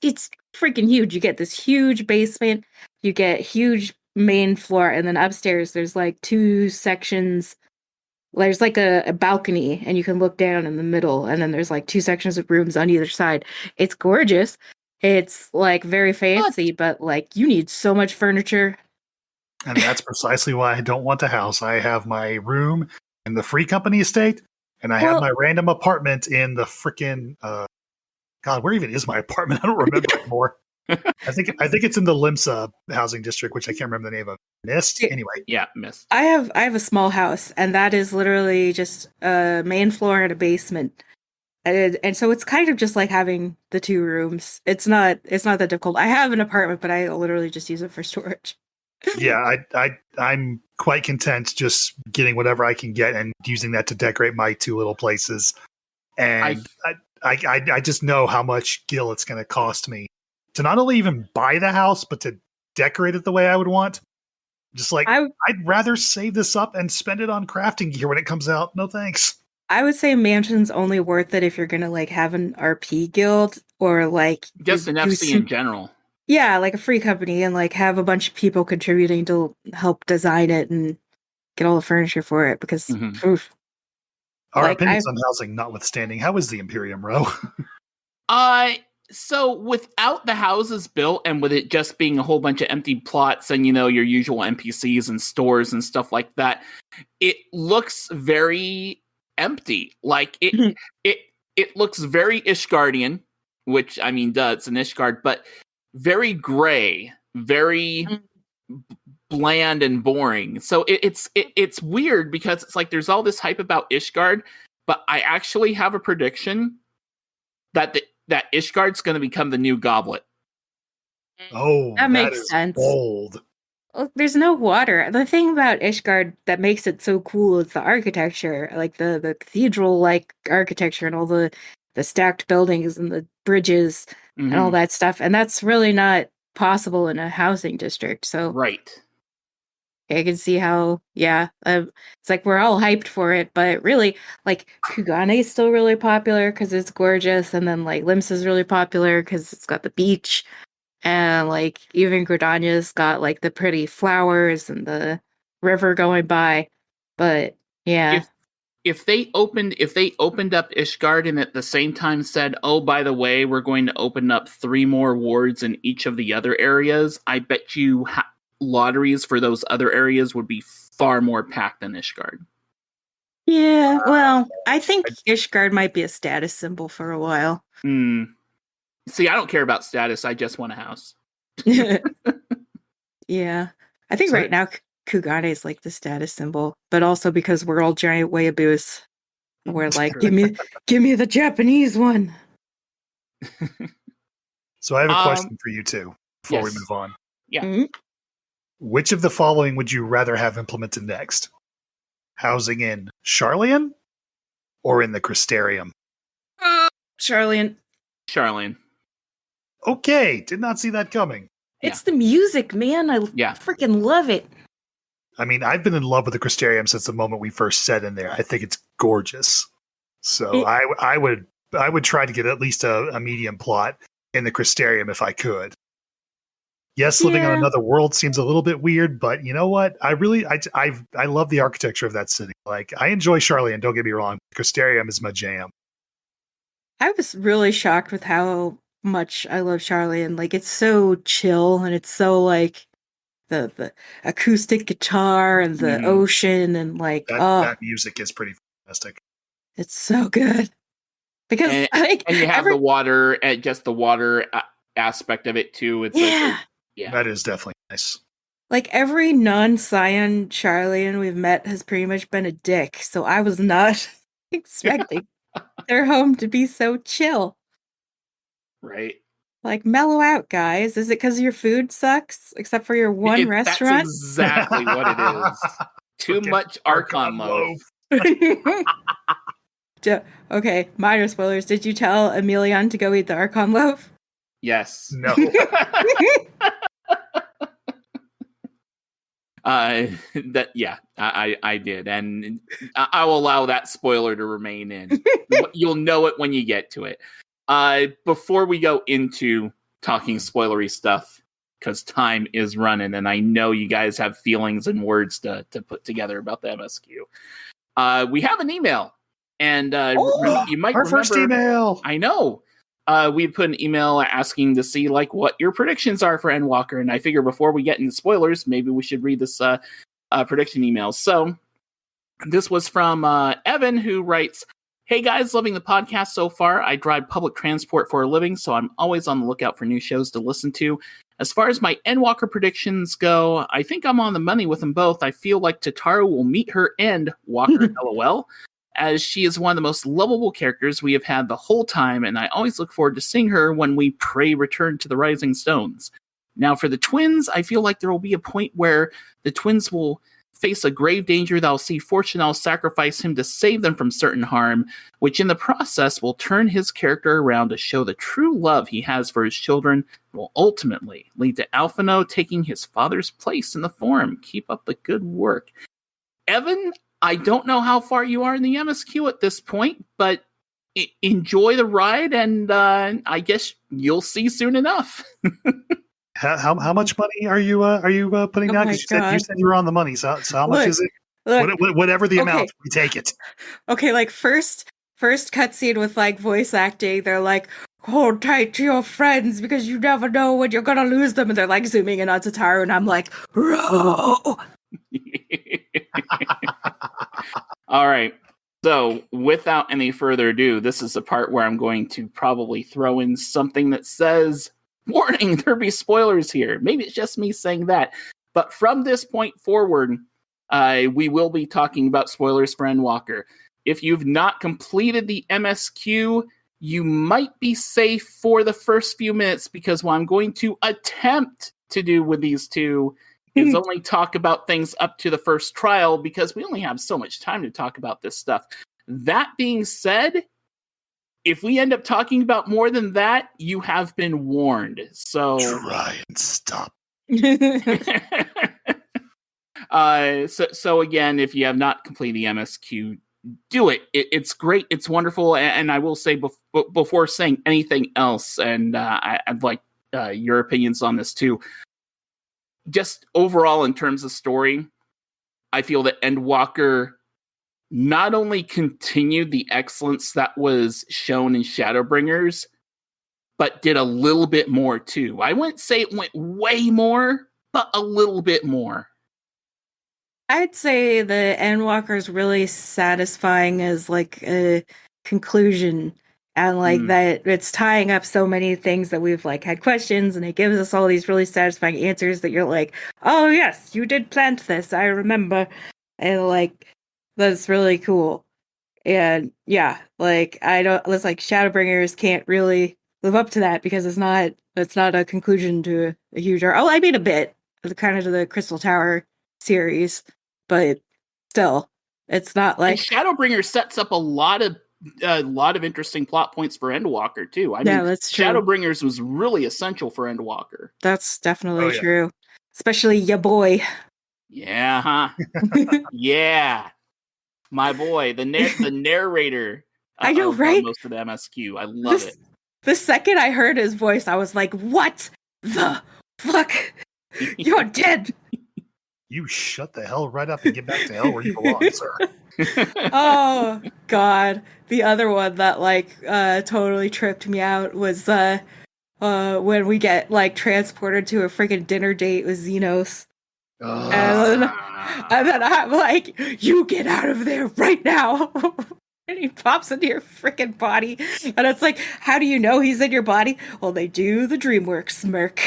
freaking huge. You get this huge basement, you get huge main floor, and then upstairs there's two sections. There's a balcony, and you can look down in the middle, and then there's two sections of rooms on either side. It's gorgeous. It's very fancy, but you need so much furniture. And that's precisely why I don't want a house. I have my room in the Free Company estate, and I have my random apartment in the frickin' God, where even is my apartment? I don't remember anymore. I think it's in the Limsa housing district, which I can't remember the name of. Mist? Anyway. Yeah, Mist. I have a small house, and that is literally just a main floor and a basement. And so it's kind of just having the two rooms. It's not that difficult. I have an apartment, but I literally just use it for storage. Yeah, I'm quite content just getting whatever I can get and using that to decorate my two little places. And I just know how much gil it's going to cost me to not only even buy the house, but to decorate it the way I would want. Just like, I'd rather save this up and spend it on crafting gear when it comes out. No thanks. I would say mansion's only worth it if you're going to like have an RP guild or like just an FC in general. Yeah, like a free company and like have a bunch of people contributing to help design it and get all the furniture for it because oof. Our opinions on housing notwithstanding, how is the Imperium row? So without the houses built and with it just being a whole bunch of empty plots and, you know, your usual NPCs and stores and stuff like that, it looks very empty. Like it looks very Ishgardian, which I mean, it's an Ishgard, but very gray, very bland and boring. So it's weird because it's like there's all this hype about Ishgard, but I actually have a prediction that that Ishgard's going to become the new Goblet. Oh, that makes sense. Bold. Well, there's no water. The thing about Ishgard that makes it so cool is the architecture, like the cathedral-like architecture and all the stacked buildings and the bridges and all that stuff. And that's really not possible in a housing district. So right. I can see how, it's like we're all hyped for it, but really, like, Kugane is still really popular because it's gorgeous, and then, like, Lims is really popular because it's got the beach, and, like, even Gridania's got, like, the pretty flowers and the river going by, but, yeah. If they opened up Ishgard and at the same time said, oh, by the way, we're going to open up 3 more wards in each of the other areas, I bet you lotteries for those other areas would be far more packed than Ishgard. Yeah, well, I think Ishgard might be a status symbol for a while. See, I don't care about status. I just want a house. Yeah. I think right now Kugane is like the status symbol, but also because we're all giant weeaboos. We're like, give me the Japanese one. So I have a question for you two before we move on. Yeah. Mm-hmm. Which of the following would you rather have implemented next? Housing in Sharlayan or in the Crystarium? Sharlayan. Okay, did not see that coming. It's the music, man. I freaking love it. I mean, I've been in love with the Crystarium since the moment we first set in there. I think it's gorgeous. So I would try to get at least a medium plot in the Crystarium if I could. Yes, living on another world seems a little bit weird, but you know what? I love the architecture of that city. Like, I enjoy Sharlayan, don't get me wrong. Crystarium is my jam. I was really shocked with how much I love Sharlayan. Like, it's so chill and it's so like the acoustic guitar and the ocean and like that music is pretty fantastic. It's so good because and you have the water, just the water aspect of it too. It's that is definitely nice. Like every non-Scion Sharlayan we've met has pretty much been a dick, so I was not expecting their home to be so chill. Right. Like, mellow out, guys. Is it because your food sucks? Except for your one restaurant? That's exactly what it is. Too much Archon loaf. Okay, minor spoilers. Did you tell Emilion to go eat the Archon loaf? Yes. No. I did, and I will allow that spoiler to remain in. You'll know it when you get to it. Before we go into talking spoilery stuff, because time is running, and I know you guys have feelings and words to put together about the MSQ. We have an email, and you might our remember, first email. I know. We put an email asking to see like what your predictions are for Endwalker, and I figure before we get into spoilers, maybe we should read this prediction email. So this was from Evan, who writes, "Hey guys, loving the podcast so far. I drive public transport for a living, so I'm always on the lookout for new shows to listen to. As far as my Endwalker predictions go, I think I'm on the money with them both. I feel like Tataru will meet her end, Walker, LOL, as she is one of the most lovable characters we have had the whole time, and I always look forward to seeing her when we pray return to the Rising Stones. Now, for the twins, I feel like there will be a point where the twins will face a grave danger that will see Fortunel sacrifice him to save them from certain harm, which in the process will turn his character around to show the true love he has for his children, and will ultimately lead to Alphino taking his father's place in the Forum. Keep up the good work. Evan, I don't know how far you are in the MSQ at this point, but enjoy the ride, and I guess you'll see soon enough. How much money are you putting down? Because you said you were on the money. So how much is it? Whatever the amount, we take it. Okay, like first cutscene with like voice acting, they're like, hold tight to your friends because you never know when you're gonna lose them, and they're like zooming in on Tataru, and I'm like, row. All right. So, without any further ado, this is the part where I'm going to probably throw in something that says, warning, there'll be spoilers here. Maybe it's just me saying that. But from this point forward, we will be talking about spoilers for Endwalker. If you've not completed the MSQ, you might be safe for the first few minutes, because what I'm going to attempt to do with these two is only talk about things up to the first trial, because we only have so much time to talk about this stuff. That being said, if we end up talking about more than that, you have been warned. So try and stop. So again, if you have not completed the MSQ, do it. It's great. It's wonderful. And I will say before saying anything else, and I'd like your opinions on this too. Just overall, in terms of story, I feel that Endwalker not only continued the excellence that was shown in Shadowbringers, but did a little bit more too. I wouldn't say it went way more, but a little bit more. I'd say the Endwalker is really satisfying as like a conclusion, and like that it's tying up so many things that we've like had questions, and it gives us all these really satisfying answers that you're like, oh yes, you did plant this, I remember. And like that's really cool. And yeah, like it's like Shadowbringers can't really live up to that, because it's not a conclusion to a huge arc. Oh, I mean a bit, kind of to the Crystal Tower series, but still, it's not like Shadowbringers sets up a lot of interesting plot points for Endwalker too. I mean, that's true. Shadowbringers was really essential for Endwalker. That's definitely true. Especially ya boy. Yeah, huh? Yeah. My boy, the narrator. I know, right? Most of the MSQ. I love it. The second I heard his voice, I was like, what the fuck? You're dead. You shut the hell right up and get back to hell where you belong, sir. Oh, God. The other one that, like, totally tripped me out was when we get, like, transported to a freaking dinner date with Xenos. And then I'm like, you get out of there right now. And he pops into your freaking body. And it's like, how do you know he's in your body? Well, they do the DreamWorks smirk.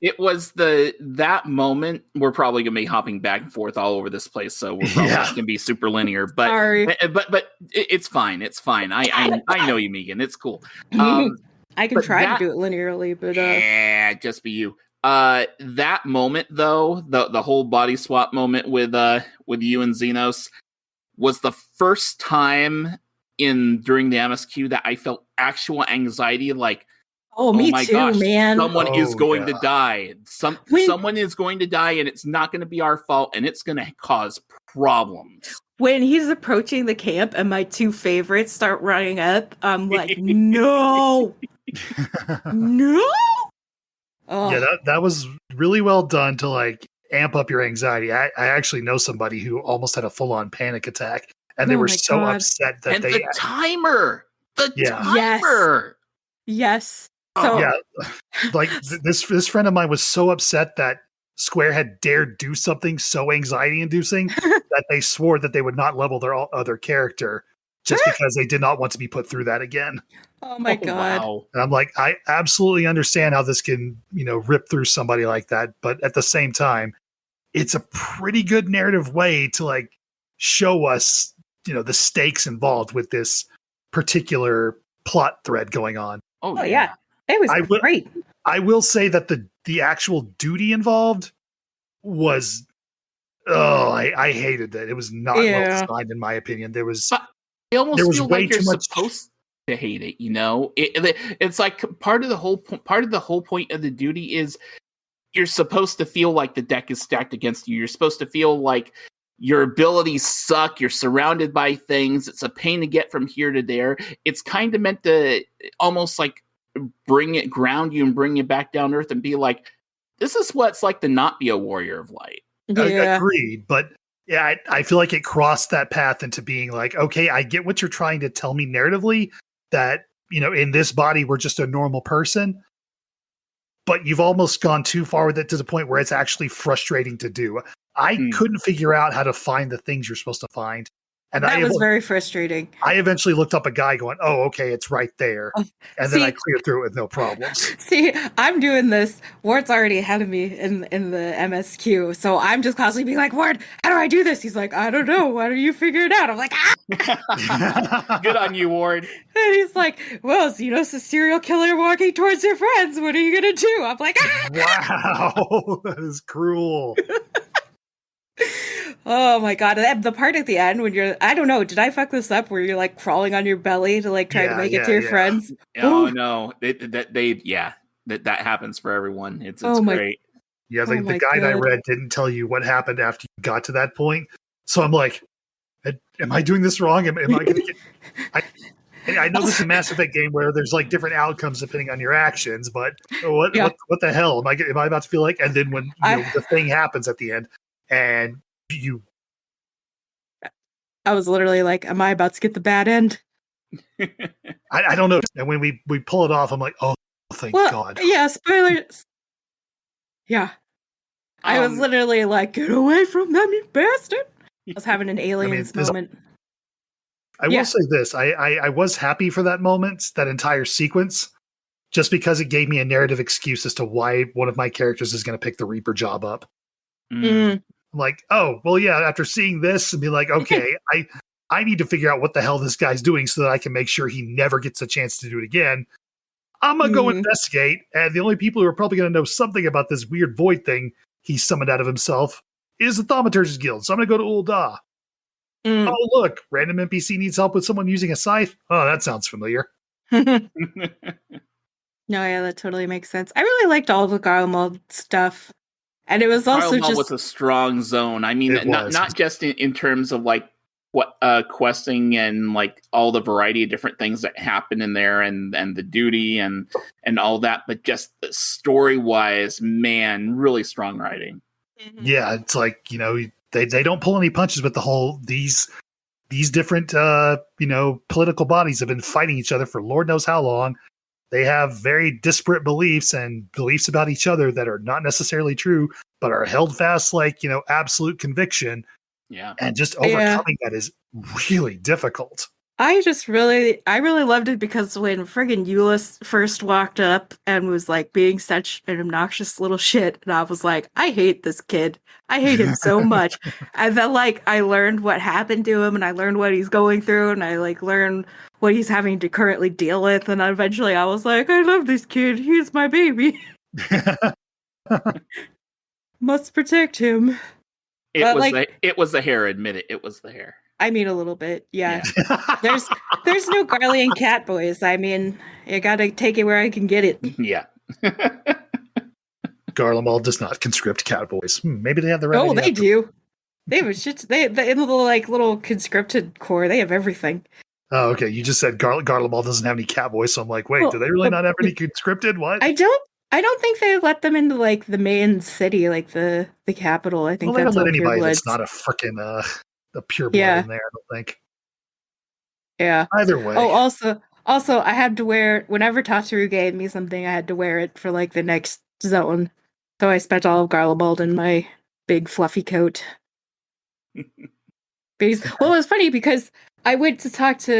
It was that moment. We're probably gonna be hopping back and forth all over this place, so we're probably not gonna be super linear. But sorry. but it's fine. It's fine. I know you, Meagan. It's cool. I can try to do it linearly, but yeah, just be you. That moment though, the whole body swap moment with you and Xenos was the first time during the MSQ that I felt actual anxiety, like, oh me my too, gosh, man. Someone is going to die. Someone is going to die, and it's not going to be our fault, and it's going to cause problems. When he's approaching the camp and my two favorites start running up, I'm like, no. No. Oh. Yeah, that was really well done to like amp up your anxiety. I actually know somebody who almost had a full-on panic attack, and they were so upset that the timer. Yes. So, yeah, like this friend of mine was so upset that Square had dared do something so anxiety-inducing that they swore that they would not level their other character just because they did not want to be put through that again. Oh my god! Wow. And I'm like, I absolutely understand how this can, rip through somebody like that, but at the same time, it's a pretty good narrative way to like show us, the stakes involved with this particular plot thread going on. Oh yeah. It was I will- great. I will say that the actual duty involved was I hated that. It was not well designed in my opinion. There was But I almost feel way like you're too much supposed to hate it. It's like part of the whole point of the duty is you're supposed to feel like the deck is stacked against you. You're supposed to feel like your abilities suck. You're surrounded by things. It's a pain to get from here to there. It's kind of meant to almost like ground you and bring you back down to earth and be like, this is what it's like to not be a warrior of light. Yeah. Agreed, but yeah, I feel like it crossed that path into being like, okay, I get what you're trying to tell me narratively, that, in this body, we're just a normal person, but you've almost gone too far with it to the point where it's actually frustrating to do. I couldn't figure out how to find the things you're supposed to find. And that was very frustrating. I eventually looked up a guy going, oh, okay, it's right there. And then I cleared through it with no problems. See, I'm doing this. Ward's already ahead of me in the MSQ. So I'm just constantly being like, Ward, how do I do this? He's like, I don't know. Why don't you figure it out? I'm like, ah! Good on you, Ward. And he's like, well, Xenos, a serial killer walking towards your friends. What are you going to do? I'm like, ah! Wow, that is cruel. Oh my god, the part at the end when you're, I don't know, did I fuck this up where you're like crawling on your belly to like try to make it to your friends? Oh no, that happens for everyone. It's great. Yeah, the guide I read didn't tell you what happened after you got to that point. So I'm like, am I doing this wrong? Am I going to get... I know this is a Mass Effect game where there's like different outcomes depending on your actions, but what the hell? Am I about to feel like? And then when the thing happens at the end and I was literally like, am I about to get the bad end? I don't know. And when we pull it off, I'm like, oh, thank God. Yeah, spoilers. Yeah. I was literally like, get away from them, you bastard. I was having an aliens moment. I will say this. I was happy for that moment, that entire sequence, just because it gave me a narrative excuse as to why one of my characters is going to pick the Reaper job up. I'm like, oh, well, yeah, after seeing this and be like, okay, I need to figure out what the hell this guy's doing so that I can make sure he never gets a chance to do it again. I'm going to go investigate. And the only people who are probably going to know something about this weird void thing he summoned out of himself is the Thaumaturge's Guild. So I'm going to go to Ul'dah. Oh, look, random NPC needs help with someone using a scythe. Oh, that sounds familiar. No, yeah, that totally makes sense. I really liked all the Garlemald stuff. And it was also Garlemald was a strong zone. I mean, not just in terms of like what questing and like all the variety of different things that happen in there and the duty and all that, but just story wise, man, really strong writing. Yeah, it's like, they don't pull any punches with the whole these different political bodies have been fighting each other for Lord knows how long. They have very disparate beliefs and beliefs about each other that are not necessarily true, but are held fast like, absolute conviction. Yeah. And just overcoming that is really difficult. I really loved it because when friggin' Euless first walked up and was like being such an obnoxious little shit, and I was like, I hate this kid. I hate him so much. And then like I learned what happened to him and I learned what he's going through and I like learned what he's having to currently deal with, and eventually I was like, I love this kid. He's my baby. Must protect him. It was the hair, admit it. It was the hair. I mean, a little bit, yeah. There's no Garlean cat boys. I mean, you gotta take it where I can get it. Yeah. Garlemald does not conscript cat boys. Maybe they have the right. Oh, they do. They have shit. They in the little conscripted corps. They have everything. Oh, okay. You just said Garlemald doesn't have any cat boys, so I'm like, wait, do they really not have any conscripted? What? I don't think they let them into like the main city, like the capital. I think they that's don't let anybody that's not a freaking a pure blood in there. I don't think. Yeah. Either way. Oh, also, I had to wear whenever Tataru gave me something, I had to wear it for like the next zone. So I spent all of Garlemald in my big fluffy coat. Well, it was funny because I went to talk to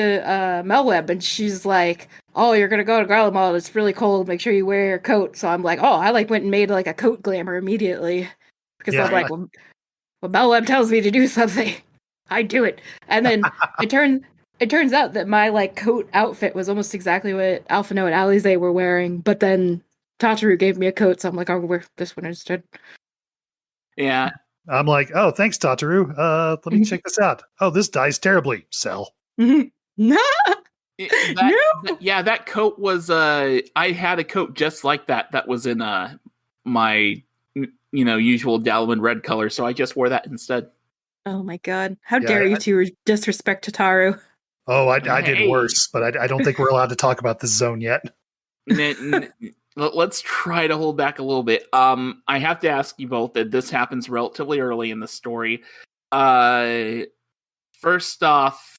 Melweb and she's like, oh, you're going to go to Garlemald. It's really cold. Make sure you wear your coat. So I'm like, oh, I like went and made like a coat glamour immediately. Because I'm like, well, Melweb tells me to do something. I do it. And then I turn it turns out that my like coat outfit was almost exactly what Alphino and Alize were wearing, but then Tataru gave me a coat, so I'm like, I'll wear this one instead. Yeah. I'm like, oh, thanks, Tataru. Let me check this out. Oh, this dies terribly. Sell. No. That coat was I had a coat just like that was in my usual Dalaman red color, so I just wore that instead. Oh my god. How dare you two disrespect Tataru. Oh, I did worse, but I don't think we're allowed to talk about this zone yet. Let's try to hold back a little bit. I have to ask you both that this happens relatively early in the story. First off,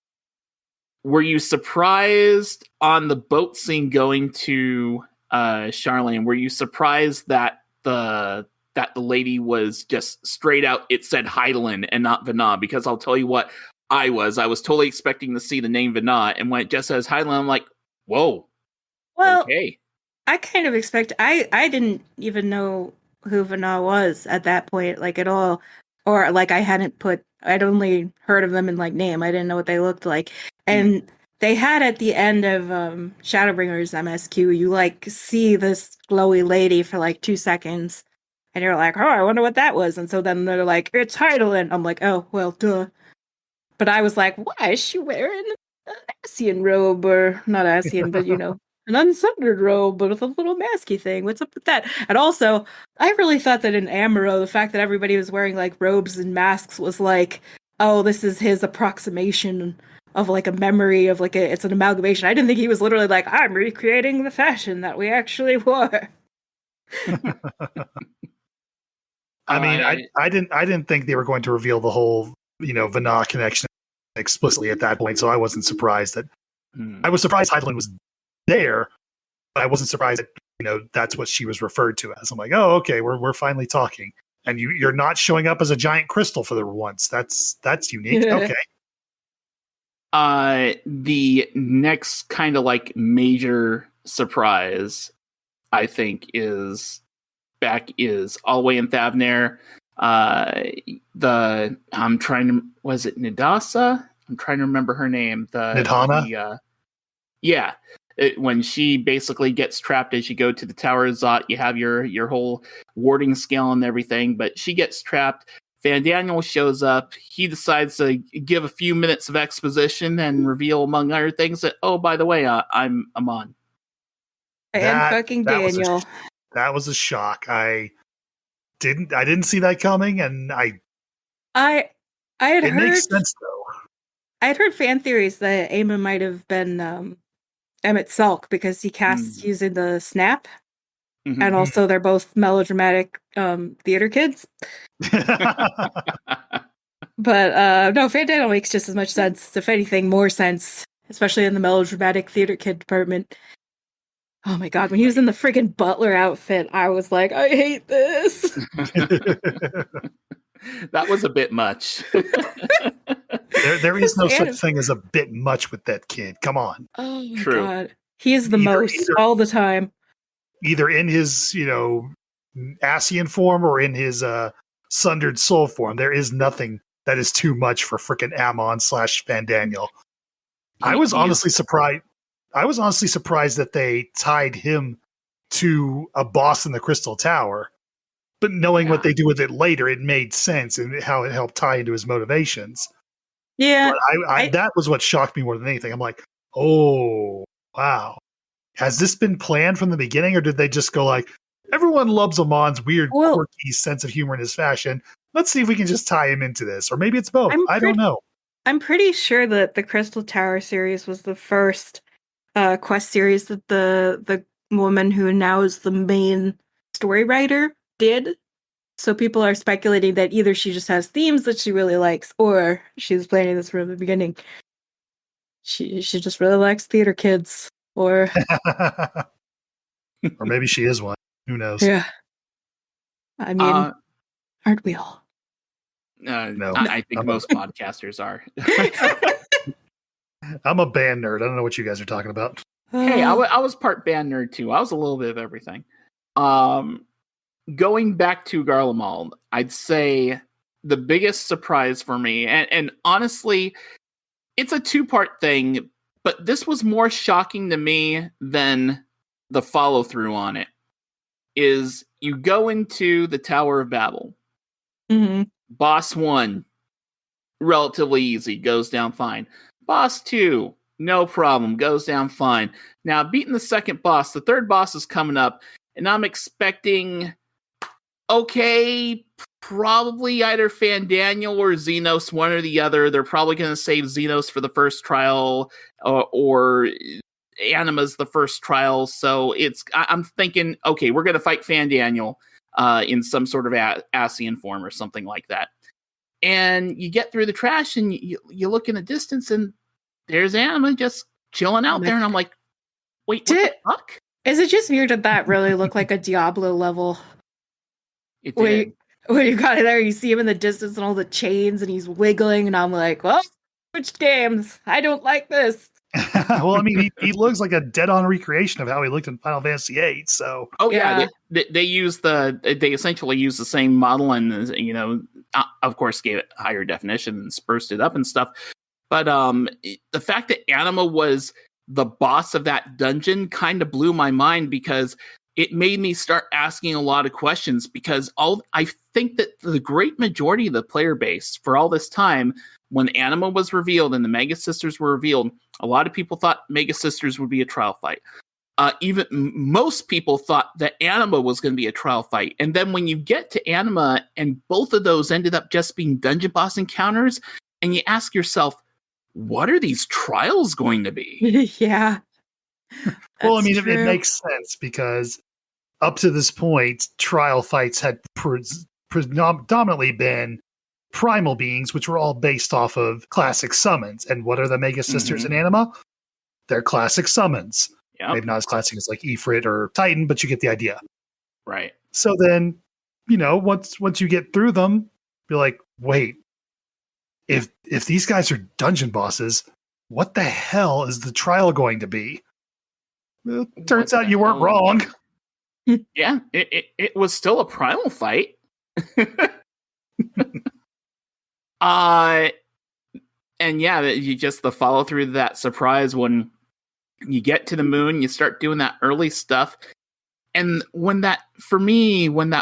were you surprised on the boat scene going to Charlene? Were you surprised that the lady was just straight out, it said Heidelin and not Vana? Because I'll tell you what, I was totally expecting to see the name Vana, and when it just says Heidelin, I'm like, whoa. Well, okay. I kind of I didn't even know who Vana was at that point, like at all. Or like I'd only heard of them in like name. I didn't know what they looked like. And they had at the end of Shadowbringers MSQ, you like see this glowy lady for like 2 seconds. And you're like, oh, I wonder what that was. And so then they're like, it's Heidelin. I'm like, oh, well, duh. But I was like, why is she wearing an Asian robe? Or not Asian, but an uncentered robe, but with a little masky thing. What's up with that? And also, I really thought that in Amuro, the fact that everybody was wearing like robes and masks was like, oh, this is his approximation of like a memory of like it's an amalgamation. I didn't think he was literally like, I'm recreating the fashion that we actually wore. I mean, I didn't think they were going to reveal the whole, Vana connection explicitly at that point, so I wasn't surprised that. I was surprised Heidelin was there, but I wasn't surprised that that's what she was referred to as. I'm like, oh, okay, we're finally talking, and you're not showing up as a giant crystal for the once. That's unique. Okay. The next kind of like major surprise, I think, is all the way in Thavnair. Was it Nidasa? I'm trying to remember her name. Nidhana? When she basically gets trapped as you go to the Tower of Zot, you have your whole warding scale and everything, but she gets trapped. Van Daniel shows up. He decides to give a few minutes of exposition and reveal, among other things, that, oh, by the way, I'm Amon. I am fucking Daniel. That was a shock. I didn't see that coming, and it makes sense though. I had heard fan theories that Aemon might have been Emmett Salk because he casts using the snap, and also they're both melodramatic theater kids. But no, Van Daniel makes just as much sense, if anything, more sense, especially in the melodramatic theater kid department. Oh my god, when he was in the friggin' butler outfit, I was like, I hate this. That was a bit much. There is no such thing as a bit much with that kid. Come on. Oh my god. He is the most all the time. Either in his, Asian form or in his sundered soul form. There is nothing that is too much for frickin' Amon / Van Daniel. I was honestly surprised that they tied him to a boss in the Crystal Tower. But knowing what they do with it later, it made sense and how it helped tie into his motivations. Yeah. But that was what shocked me more than anything. I'm like, oh, wow. Has this been planned from the beginning, or did they just go like, everyone loves Amon's weird, quirky sense of humor in his fashion. Let's see if we can just tie him into this. Or maybe it's both. I don't know. I'm pretty sure that the Crystal Tower series was the first quest series that the woman who now is the main story writer did. So people are speculating that either she just has themes that she really likes, or she's planning this from the beginning. She just really likes theater kids, or or maybe she is one. Who knows? Yeah. I mean, aren't we all? No, I think most podcasters are. I'm a band nerd. I don't know what you guys are talking about. Hey, I was part band nerd too. I was a little bit of everything. Going back to Garlemald, I'd say the biggest surprise for me, and honestly, it's a two-part thing, but this was more shocking to me than the follow-through on it. Is you go into the Tower of Babel. Mm-hmm. Boss 1, relatively easy, goes down fine. Boss 2, no problem, goes down fine. Now, beating the second boss, the third boss is coming up, and I'm expecting, okay, probably either Fandaniel or Xenos, one or the other. They're probably going to save Xenos for the first trial, or Anima's the first trial. So I'm thinking, okay, we're going to fight Fandaniel in some sort of Asian form or something like that. And you get through the trash and you look in the distance and there's Anima just chilling out there. And I'm like, wait, what the fuck? Is it just me or did that really look like a Diablo level? It did. When you got there, you see him in the distance and all the chains and he's wiggling. And I'm like, well, switched games. I don't like this. Well, I mean, he looks like a dead-on recreation of how he looked in Final Fantasy VIII. So, they essentially use the same model and of course gave it higher definition and spruced it up and stuff. But the fact that Anima was the boss of that dungeon kind of blew my mind because it made me start asking a lot of questions. Because I think that the great majority of the player base for all this time, when Anima was revealed and the Mega Sisters were revealed, a lot of people thought Mega Sisters would be a trial fight. Even most people thought that Anima was going to be a trial fight. And then when you get to Anima and both of those ended up just being dungeon boss encounters, and you ask yourself, what are these trials going to be? Yeah. Well, I mean, it makes sense because up to this point, trial fights had predominantly been primal beings, which were all based off of classic summons. And what are the Mega Sisters in Anima? They're classic summons. Yep. Maybe not as classic as like Ifrit or Titan, but you get the idea. Right. So then, once you get through them, you're like, wait, if these guys are dungeon bosses, what the hell is the trial going to be? Well, turns out you weren't wrong. Yeah, it was still a primal fight. And yeah, you just the follow through that surprise when you get to the moon, you start doing that early stuff. And when that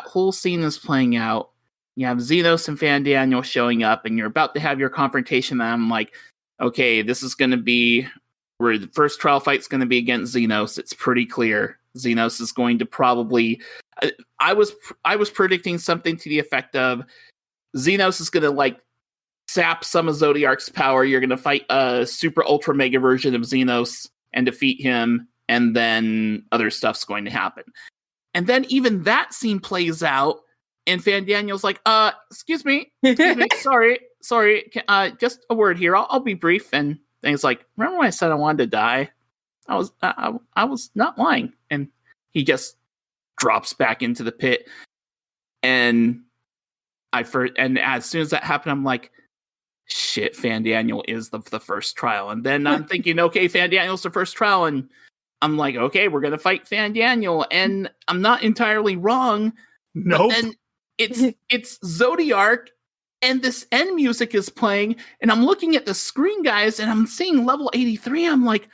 whole scene is playing out, you have Xenos and Fandaniel showing up and you're about to have your confrontation. And I'm like, okay, this is going to be where the first trial fight's going to be against Xenos. It's pretty clear. Xenos is going to probably, I was predicting something to the effect of Xenos is going to like sap some of Zodiark's power. You're going to fight a super ultra mega version of Xenos and defeat him, and then other stuff's going to happen. And then even that scene plays out, and Fandaniel's like, excuse me, sorry, just a word here, I'll be brief. And he's like, remember when I said I wanted to die? I was not lying. And he just drops back into the pit. And as soon as that happened, I'm like, shit, Fandaniel is the first trial. And then I'm thinking, okay, Fandaniel's the first trial. And I'm like, okay, we're going to fight Fandaniel. And I'm not entirely wrong. Nope. But then it's Zodiark and this end music is playing. And I'm looking at the screen, guys, and I'm seeing level 83. I'm like,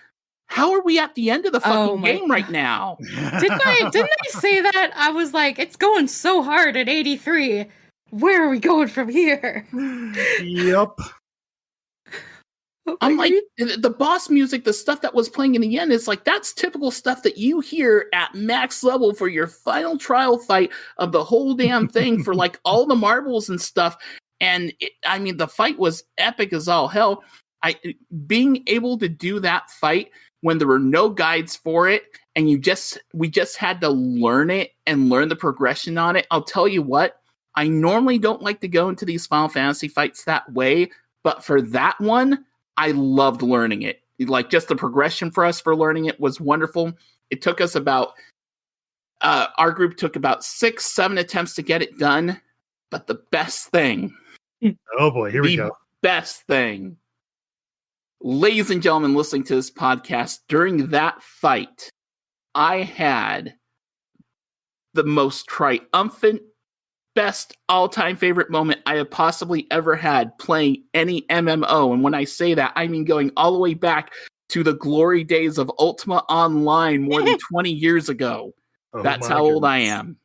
how are we at the end of the fucking game right now? Didn't I say that? I was like, it's going so hard at 83. Where are we going from here? Yep. I'm like, the boss music, the stuff that was playing in the end is like, that's typical stuff that you hear at max level for your final trial fight of the whole damn thing for like all the marbles and stuff. And the fight was epic as all hell. Being able to do that fight when there were no guides for it and we just had to learn it and learn the progression on it. I'll tell you what, I normally don't like to go into these Final Fantasy fights that way, but for that one, I loved learning it. Like, just the progression for us for learning it was wonderful. It took us our group took about 6-7 attempts to get it done. But the best thing. Oh boy, here we go. Best thing. Ladies and gentlemen listening to this podcast, during that fight, I had the most triumphant, best all-time favorite moment I have possibly ever had playing any MMO. And when I say that, I mean going all the way back to the glory days of Ultima Online more than 20 years ago. That's how old I am.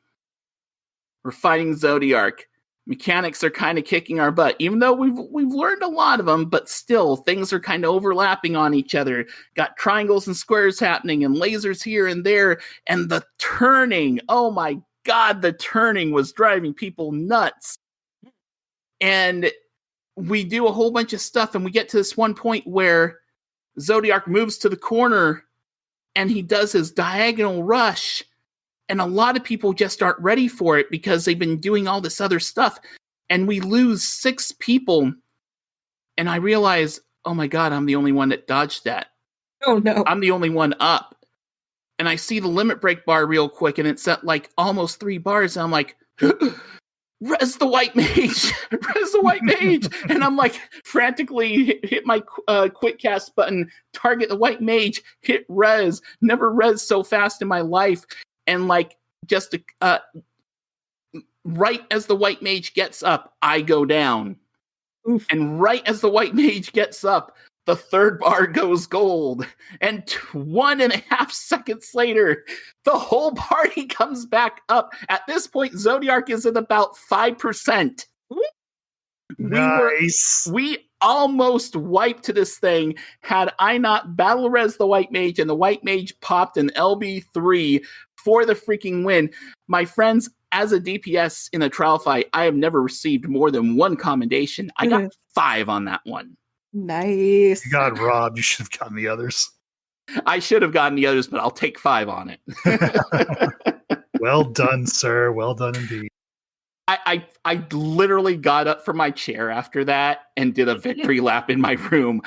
We're fighting Zodiark. Mechanics are kind of kicking our butt, even though we've learned a lot of them, but still things are kind of overlapping on each other. Got triangles and squares happening and lasers here and there, and the turning. Oh my God, the turning was driving people nuts. And we do a whole bunch of stuff, and we get to this one point where Zodiark moves to the corner and he does his diagonal rush. And a lot of people just aren't ready for it because they've been doing all this other stuff. And we lose 6 people. And I realize, oh my God, I'm the only one that dodged that. Oh no. I'm the only one up. And I see the limit break bar real quick, and it's at like almost 3 bars. And I'm like, res the white mage, res the white mage. And I'm like frantically hit my quick cast button, target the white mage, hit res, never res so fast in my life. And like just right as the white mage gets up, I go down. Oof. And right as the white mage gets up, the 3rd bar goes gold. And 1.5 seconds later, the whole party comes back up. At this point, Zodiark is at about 5%. Nice. We almost wiped this thing had I not battle res the white mage, and the white mage popped an LB3 for the freaking win. My friends, as a DPS in a trial fight, I have never received more than 1 commendation. I got 5 on that one. Nice. You got robbed. You should have gotten the others. I should have gotten the others, but I'll take 5 on it. Well done, sir. Well done indeed. I literally got up from my chair after that and did a victory lap in my room.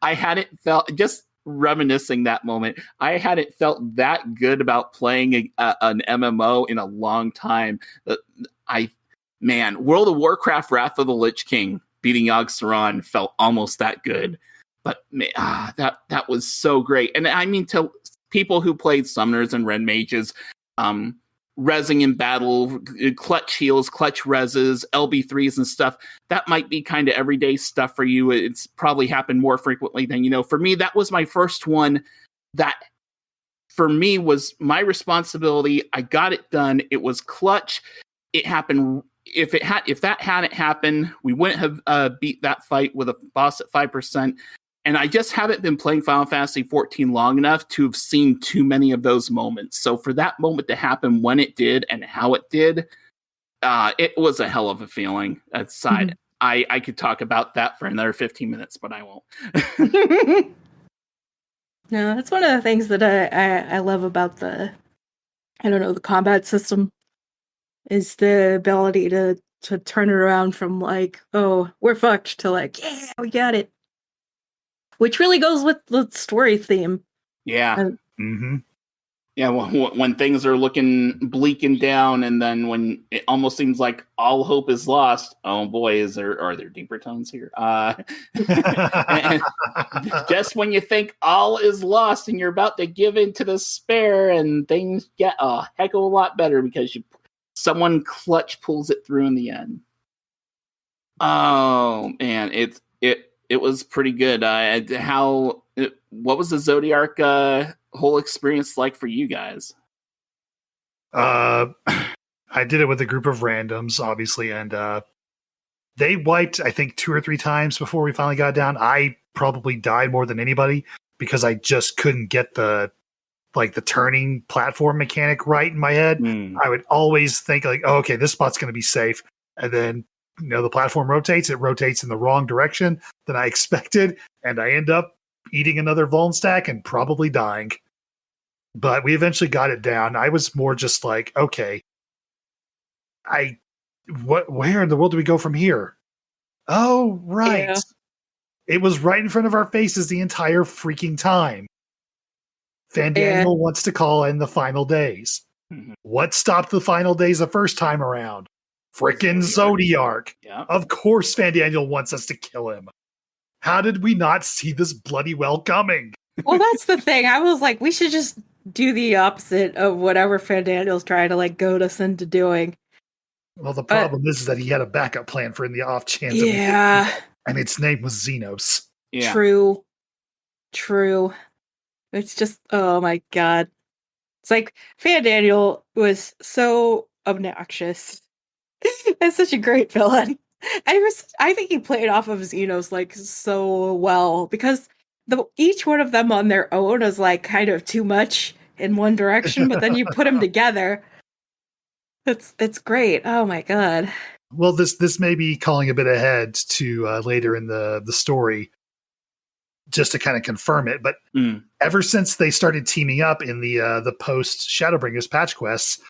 I hadn't felt, just reminiscing that moment, I hadn't felt that good about playing an MMO in a long time. World of Warcraft Wrath of the Lich King beating Yogg-Saron felt almost that good. But that was so great. And I mean, to people who played summoners and red mages, rezzing in battle, clutch heals, clutch reses, LB3s and stuff, that might be kind of everyday stuff for you. It's probably happened more frequently than you know. For me, that was my first one that, for me, was my responsibility. I got it done. It was clutch. It happened. If that hadn't happened, we wouldn't have beat that fight with a boss at 5%. And I just haven't been playing Final Fantasy XIV long enough to have seen too many of those moments. So for that moment to happen when it did and how it did, it was a hell of a feeling. Aside, I could talk about that for another 15 minutes, but I won't. No, that's one of the things that I love about the combat system, is the ability to turn it around from like, oh, we're fucked, to like, yeah, we got it. Which really goes with the story theme. Yeah. Yeah, when things are looking bleak and down, and then when it almost seems like all hope is lost, oh boy, are there deeper tones here? And just when you think all is lost and you're about to give in to despair, and things get a heck of a lot better because someone clutch pulls it through in the end. Oh man, it was pretty good. What was the Zodiark whole experience like for you guys? I did it with a group of randoms, obviously, and they wiped, I think, 2 or 3 times before we finally got down. I probably died more than anybody because I just couldn't get the turning platform mechanic right in my head. I would always think like, oh, okay, this spot's going to be safe, and then the platform rotates. It rotates in the wrong direction than I expected, and I end up eating another Vuln stack and probably dying. But we eventually got it down. I was more just like, okay, where in the world do we go from here? Oh, right. Yeah. It was right in front of our faces the entire freaking time. Fandaniel wants to call in the final days. What stopped the final days the first time around? Frickin' Zodiark. Yeah. Of course Fandaniel wants us to kill him. How did we not see this bloody well coming? Well, that's the thing. I was like, we should just do the opposite of whatever Fandaniel's trying to like goad us into doing. Well, the problem is that he had a backup plan for in the off chance. Yeah. And its name was Xenos. Yeah. True. It's just, oh my god. It's like, Fan Daniel was so obnoxious. And such a great villain. I think he played off of Xenos like so well, because each one of them on their own is like kind of too much in one direction, but then you put them together. It's great. Oh my god. Well, this may be calling a bit ahead to later in the story, just to kind of confirm it. But ever since they started teaming up in the post Shadowbringers patch quests,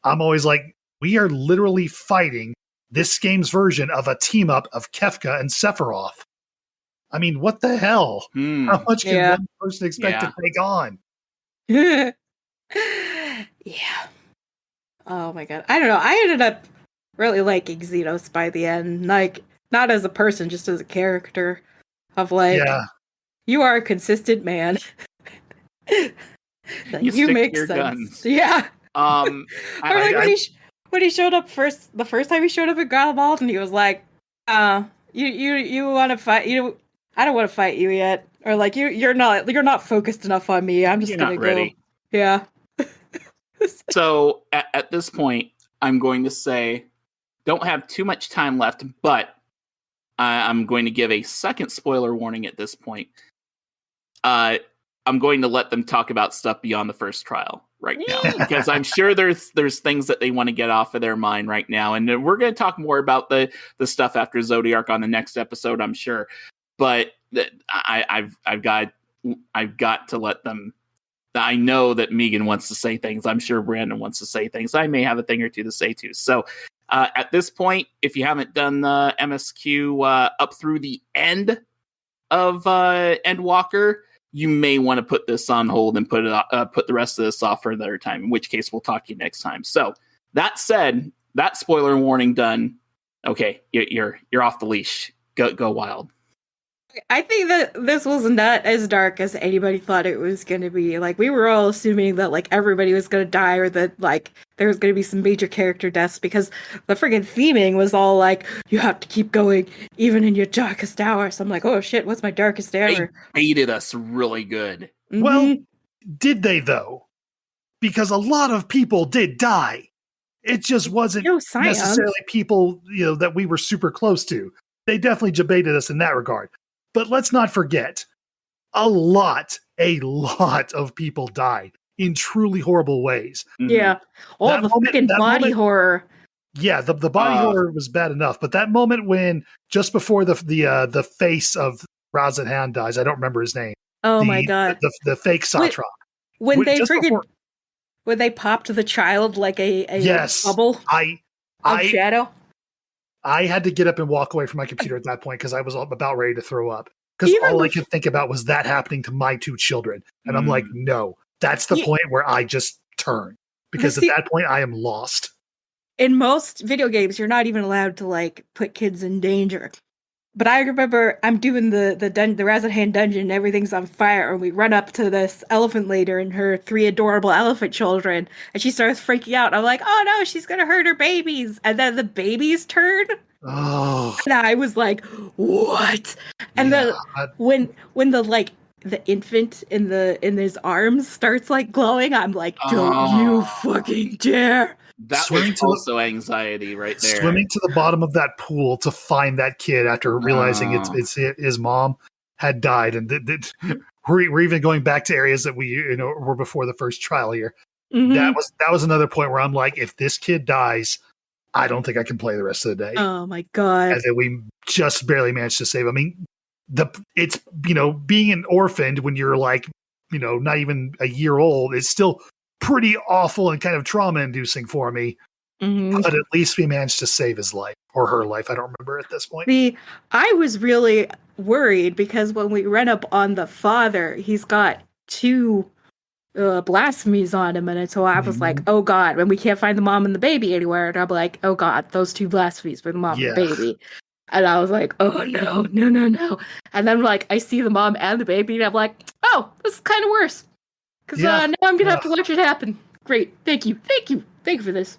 I'm always like, we are literally fighting this game's version of a team up of Kefka and Sephiroth. I mean, what the hell? How much can one person expect to take on? Yeah. Oh my god. I don't know. I ended up really liking Xenos by the end. Like, not as a person, just as a character. Of like, you are a consistent man. You make your sense. Guns. Yeah. When he showed up the first time he showed up at Growlbald, and he was like, you want to fight? I don't want to fight you yet, or like you're not focused enough on me. I'm just you're gonna not ready. go. Yeah. So at this point, I'm going to say, don't have too much time left, but I'm going to give a second spoiler warning at this point. I'm going to let them talk about stuff beyond the first trial right now, because I'm sure there's things that they want to get off of their mind right now, and we're going to talk more about the stuff after Zodiark on the next episode, I'm sure. But I've got to let them. I know that Meagan wants to say things. I'm sure Brandon wants to say things. I may have a thing or two to say too. So at this point, if you haven't done the MSQ up through the end of Endwalker, you may want to put this on hold and put the rest of this off for another time, in which case we'll talk to you next time. So that said, that spoiler warning done. Okay, you're off the leash. Go wild. I think that this was not as dark as anybody thought it was going to be. Like, we were all assuming that like everybody was going to die, or that like there was going to be some major character deaths, because the friggin' theming was all like, you have to keep going even in your darkest hour. So I'm like, oh shit, what's my darkest hour? They baited us really good. Mm-hmm. Well, did they though? Because a lot of people did die. It just wasn't necessarily people, that we were super close to. They definitely debated us in that regard. But let's not forget, a lot of people died in truly horrible ways. Yeah. All the freaking body horror. Yeah, the body horror was bad enough. But that moment when, just before the face of Razathan dies, I don't remember his name. Oh my god. The fake Satrap. When they popped the child like a bubble of shadow. I had to get up and walk away from my computer at that point because I was about ready to throw up. Because all I could think about was that happening to my two children. And I'm like, no, that's the point where I just turn. Because at that point, I am lost. In most video games, you're not even allowed to like put kids in danger. But I remember I'm doing the Razathan dungeon, and everything's on fire, and we run up to this elephant lady and her 3 adorable elephant children, and she starts freaking out. I'm like, oh no, she's gonna hurt her babies. And then the babies turn. Oh. And I was like, what? And then when the infant in his arms starts like glowing, I'm like, don't you fucking dare. That was also anxiety right there. Swimming to the bottom of that pool to find that kid after realizing it's his mom had died, and we're even going back to areas that we were before the first trial here. Mm-hmm. That was another point where I'm like, if this kid dies, I don't think I can play the rest of the day. Oh my god! And then we just barely managed to save. I mean, it's being an orphaned when you're like not even a year old is still pretty awful and kind of trauma-inducing for me. Mm-hmm. But at least we managed to save his life, or her life. I don't remember at this point. I was really worried because when we ran up on the father, he's got 2 blasphemies on him, and so I was like, oh god, and we can't find the mom and the baby anywhere, and I'm like, oh god, those 2 blasphemies were the mom and the baby. And I was like, oh no. And then like I see the mom and the baby, and I'm like, oh, this is kind of worse. Because now I'm going to have to watch it happen. Great. Thank you for this.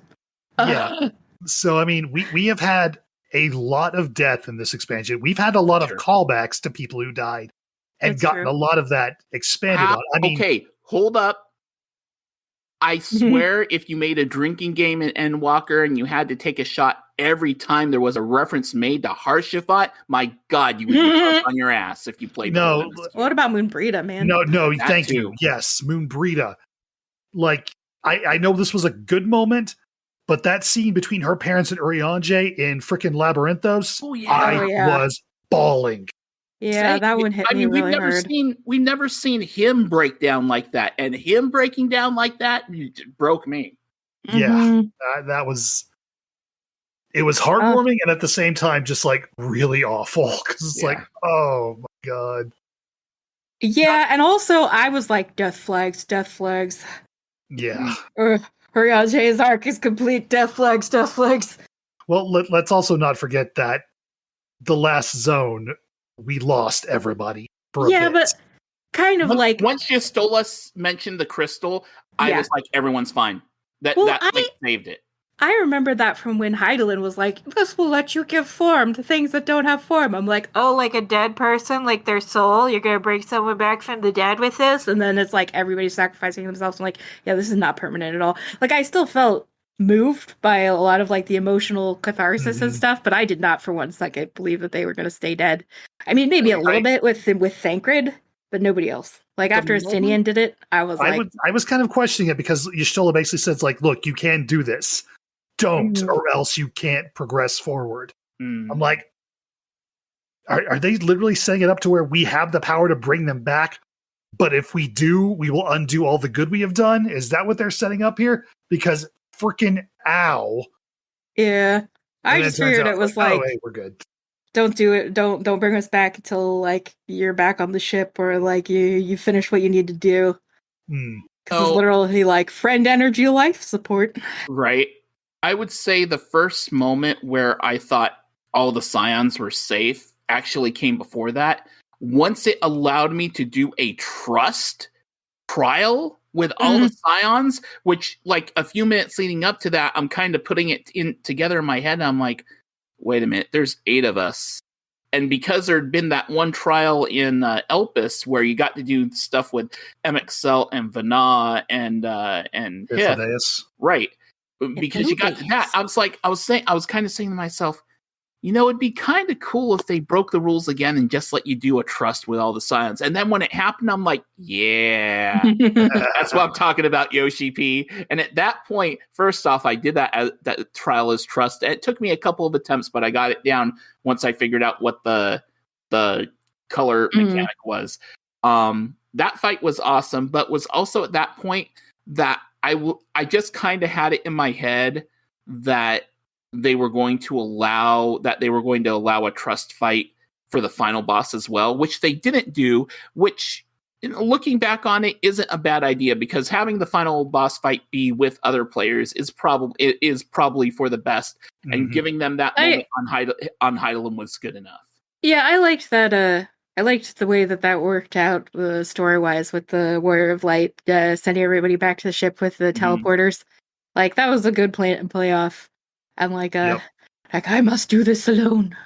So, I mean, we have had a lot of death in this expansion. We've had a lot of callbacks to people who died and That's gotten true. a lot of that expanded on. I mean, okay, hold up. I swear if you made a drinking game in Endwalker and you had to take a shot every time there was a reference made to Harshafat, my God, you would be close on your ass if you played. No. What about Moonbrita, man? No, That thank too. you. Yes, Moonbrita. Like, I know this was a good moment, but that scene between her parents and Urianger in frickin' Labyrinthos, was bawling. Yeah, that one hit me really hard. We've never seen him break down like that, and him breaking down like that broke me. Yeah, that was. It was heartwarming, and at the same time, just like really awful because it's like, oh my God. Yeah, and also I was like, death flags. Yeah. Urianger's arc is complete. Death flags. Well, let's also not forget that the last zone, we lost everybody for a bit. But kind of like once Gistola mentioned the crystal, I was like, everyone's fine. That saved it. I remember that from when Heidelin was like, this will let you give form to things that don't have form. I'm like, oh, like a dead person, like their soul, you're gonna bring someone back from the dead with this? And then it's like everybody's sacrificing themselves. I'm like, yeah, this is not permanent at all. Like, I still felt moved by a lot of like the emotional catharsis and stuff, but I did not for 1 second believe that they were gonna stay dead. I mean, maybe a little bit with Thancred, but nobody else. Like, after Astinian did it, I was kind of questioning it because Y'shtola basically says, like, look, you can do this. Don't, or else you can't progress forward. I'm like, are they literally setting it up to where we have the power to bring them back? But if we do, we will undo all the good we have done? Is that what they're setting up here? Because freaking ow. Yeah. I just figured it was like, oh, hey, we're good. Don't do it. Don't bring us back until like you're back on the ship or like you finish what you need to do. Because it's literally like friend energy life support. Right. I would say the first moment where I thought all the Scions were safe actually came before that. Once it allowed me to do a trust trial with all the Scions, which like a few minutes leading up to that, I'm kind of putting it together in my head. And I'm like, wait a minute, there's 8 of us. And because there'd been that one trial in Elpis where you got to do stuff with Emexcel and Vana and Hith, right? Because you got to that, I was kind of saying to myself, you know, it'd be kind of cool if they broke the rules again and just let you do a trust with all the Scions. And then when it happened, I'm like, yeah, that's what I'm talking about, Yoshi P. And at that point, first off, I did that trial as trust. It took me a couple of attempts, but I got it down once I figured out what the color mechanic was. That fight was awesome, but was also at that point that I just kind of had it in my head that they were going to allow a trust fight for the final boss as well, which they didn't do, which looking back on it isn't a bad idea because having the final boss fight be with other players is probably for the best, and giving them that moment on Heidelin was good enough. Yeah, I liked that. I liked the way that worked out story-wise with the Warrior of Light sending everybody back to the ship with the teleporters. Like, that was a good playoff. And like, I must do this alone.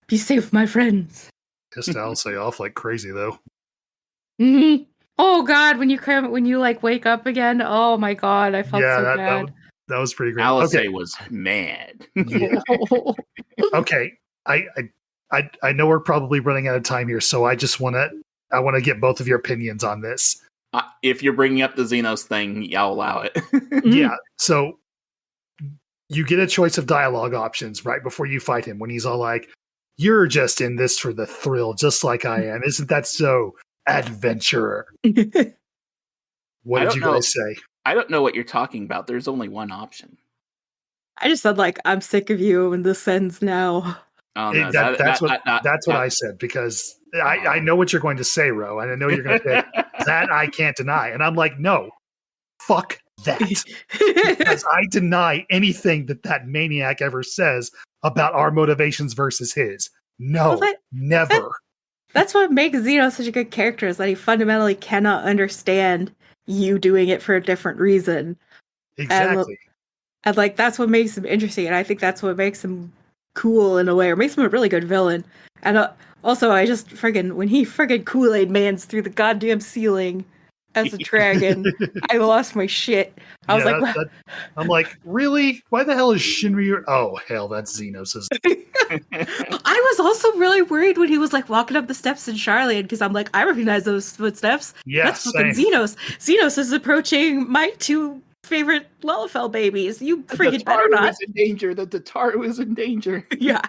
Be safe, my friends. Just I'll say off like crazy though. Oh God, when you like wake up again, oh my God, I felt so bad. That was pretty great. Alice was mad. Yeah. Okay, I know we're probably running out of time here, so I want to get both of your opinions on this. If you're bringing up the Xenos thing, I'll allow it. Yeah, so you get a choice of dialogue options right before you fight him when he's all like, you're just in this for the thrill, just like I am. Isn't that so, adventurer? What did you guys say? I don't know what you're talking about. There's only one option. I just said, like, I'm sick of you and this ends now. Oh, no, that's what I said, because I know what you're going to say, Ro, and I know you're going to say that I can't deny. And I'm like, no, fuck that. Because I deny anything that maniac ever says about our motivations versus his. No, never. That's what makes Xeno such a good character, is that he fundamentally cannot understand you doing it for a different reason. Exactly. And like that's what makes him interesting, and I think that's what makes him cool in a way, or makes him a really good villain. And also, I just when he friggin' Kool-Aid Man's through the goddamn ceiling as a dragon, I lost my shit. I was like, I'm like, really? Why the hell is Shinryu? Oh hell, that's Xenos. I was also really worried when he was like walking up the steps in Charlotte, because I'm like, I recognize those footsteps. Yeah, that's fucking Xenos. Xenos is approaching my two favorite Lullafell babies. You freaking better not. Is in danger. The Tataru is in danger. Yeah.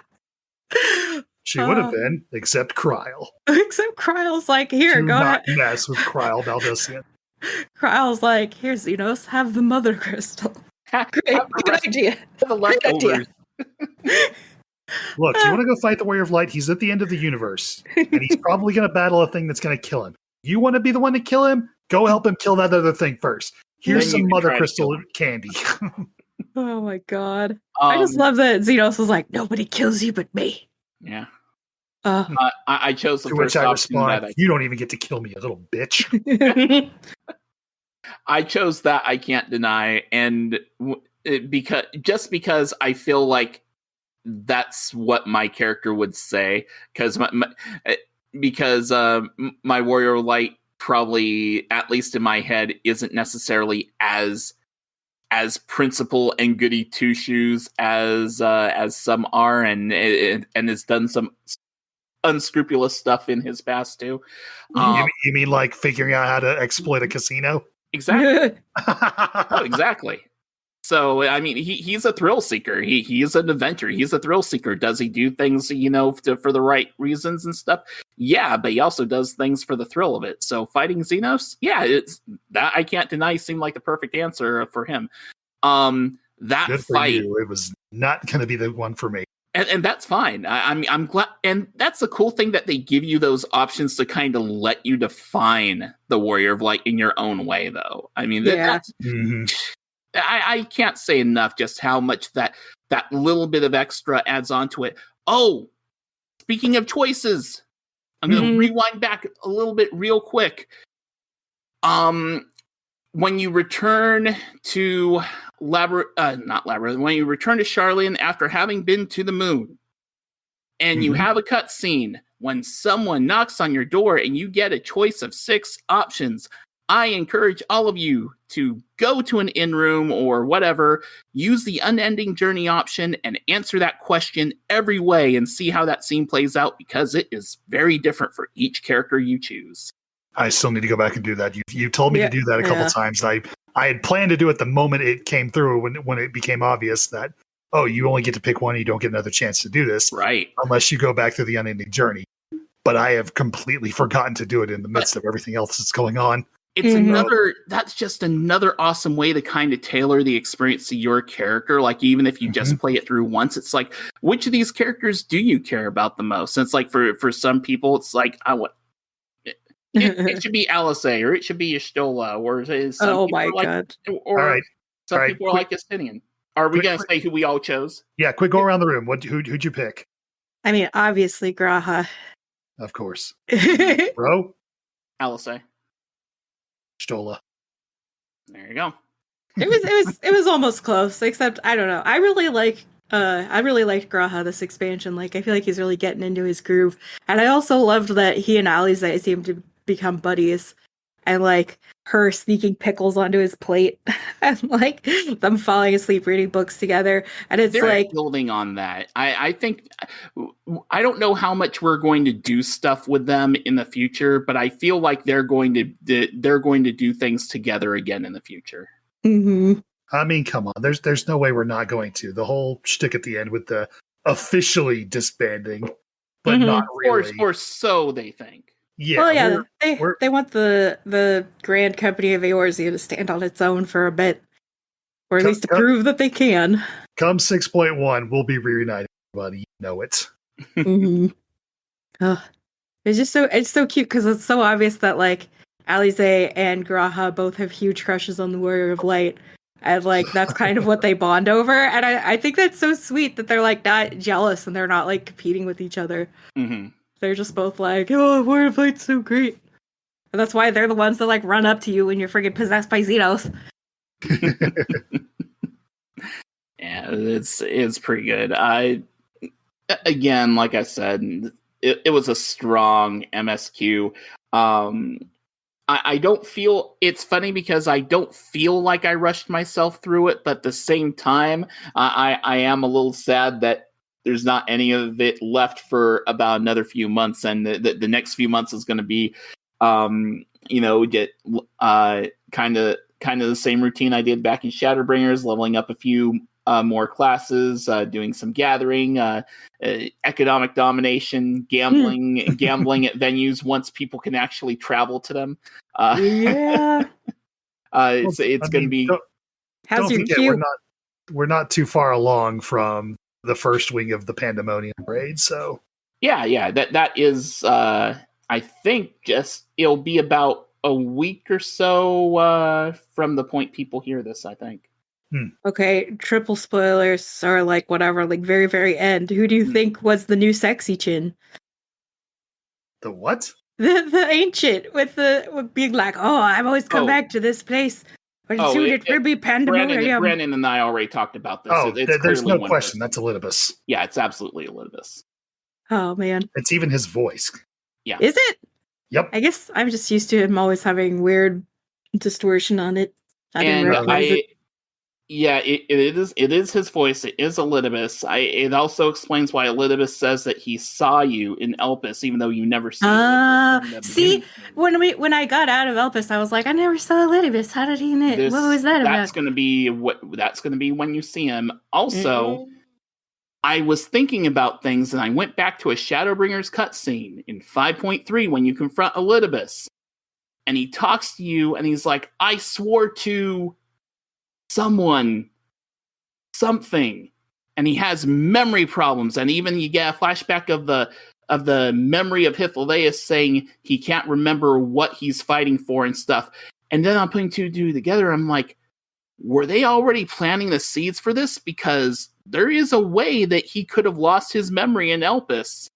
She would have been, except Kryle. Except Kryle's like, here, go ahead. Do not mess with Kryle Balducian. Kryle's like, here, Xenos, have the mother crystal. Good idea. The leftovers. Look, you want to go fight the Warrior of Light? He's at the end of the universe, and he's probably going to battle a thing that's going to kill him. You want to be the one to kill him? Go help him kill that other thing first. Here's some mother crystal candy. Oh my god. I just love that Xenos was like, nobody kills you but me. Yeah. I chose the to first which I option. respond, you don't even get to kill me, you little bitch. I chose that I can't deny, and because I feel like that's what my character would say, because my Warrior of Light probably, at least in my head, isn't necessarily as principled and goody two shoes as some are, and has done some unscrupulous stuff in his past too. You mean like figuring out how to exploit a casino? Exactly. Oh, exactly. So I mean, he's a thrill seeker. He's an adventurer. He's a thrill seeker. Does he do things, for the right reasons and stuff? Yeah, but he also does things for the thrill of it. So fighting Xenos, yeah, it's that I can't deny seemed like the perfect answer for him. That Good for fight, you. It was not going to be the one for me. and that's fine. I'm glad, and that's the cool thing that they give you those options to kind of let you define the Warrior of Light in your own way, though. I mean, that's. Mm-hmm. I can't say enough just how much that little bit of extra adds on to it. Oh, speaking of choices, I'm going to rewind back a little bit real quick. When you return to when you return to Charlian after having been to the moon, and you have a cutscene when someone knocks on your door and you get a choice of 6 options, I encourage all of you to go to an in-room or whatever, use the unending journey option, and answer that question every way and see how that scene plays out, because it is very different for each character you choose. I still need to go back and do that. You told me to do that a couple times. I had planned to do it the moment it came through, when it became obvious that, oh, you only get to pick one, you don't get another chance to do this. Right. Unless you go back to the unending journey. But I have completely forgotten to do it in the midst of everything else that's going on. It's that's just another awesome way to kind of tailor the experience to your character. Like, even if you just play it through once, it's like, which of these characters do you care about the most? And it's like, for some people, it's like, it should be Alice, or it should be Y'shtola, or some god. Or some people are like Justinian. Are we going to say who we all chose? Yeah, quick, go around the room. Who'd you pick? I mean, obviously, Graha. Of course. Bro? Alice. Stola. There you go. It was almost close, except I don't know. I really liked Graha this expansion. Like, I feel like he's really getting into his groove. And I also loved that he and Alize seem to become buddies. And like her sneaking pickles onto his plate and like them falling asleep reading books together. And it's they're building on that. I think I don't know how much we're going to do stuff with them in the future, but I feel like they're going to do things together again in the future. Mm-hmm. I mean, come on. There's no way we're not going to. The whole shtick at the end with the officially disbanding, but not really. Or so they think. Yeah, well, yeah, they want the Grand Company of Eorzea to stand on its own for a bit, or at least to prove that they can. Come 6.1, we'll be reunited, buddy. You know it. Mm-hmm. It's so cute because it's so obvious that like Alize and Graha both have huge crushes on the Warrior of Light, and like that's kind of what they bond over. And I think that's so sweet that they're like not jealous and they're not like competing with each other. Mm-hmm. They're just both like, oh, Warrior of Light's so great. And that's why they're the ones that like run up to you when you're friggin' possessed by Xenos. Yeah, it's pretty good. Again, like I said, it was a strong MSQ. I don't feel, it's funny because I don't feel like I rushed myself through it, but at the same time, I am a little sad that there's not any of it left for about another few months, and the next few months is going to be, get kind of the same routine I did back in Shadowbringers, leveling up a few more classes, doing some gathering, economic domination, gambling at venues once people can actually travel to them. Yeah. It's going to be. How's your forget, queue? we're not too far along from the first wing of the Pandemonium raid, so Yeah, that is. I think it'll be about a week or so from the point people hear this, I think. Okay, triple spoilers are like whatever, like very, very end. Who do you think was the new sexy chin? the what? The ancient with being like, oh, I've always come back to this place. But soon it will be pandemonium. Brandon and I already talked about this. Oh, it's there's no person. question. That's Elidibus. Yeah, it's absolutely Elidibus. Oh man, it's even his voice. Yeah, is it? Yep. I guess I'm just used to him always having weird distortion on it. I didn't recognize it. Yeah, it is his voice. It is Elidibus. It also explains why Elidibus says that he saw you in Elpis, even though you never see Elidibus. See, when I got out of Elpis, I was like, I never saw Elidibus. How did he know? What was that about? That's going to be when you see him. Also, I was thinking about things, and I went back to a Shadowbringers cutscene in 5.3 when you confront Elidibus, and he talks to you, and he's like, "I swore to something," and he has memory problems, and even you get a flashback of the memory of Hythlodaeus saying he can't remember what he's fighting for and stuff. And then I'm putting two and two together. I'm like, were they already planting the seeds for this? Because there is a way that he could have lost his memory in Elpis.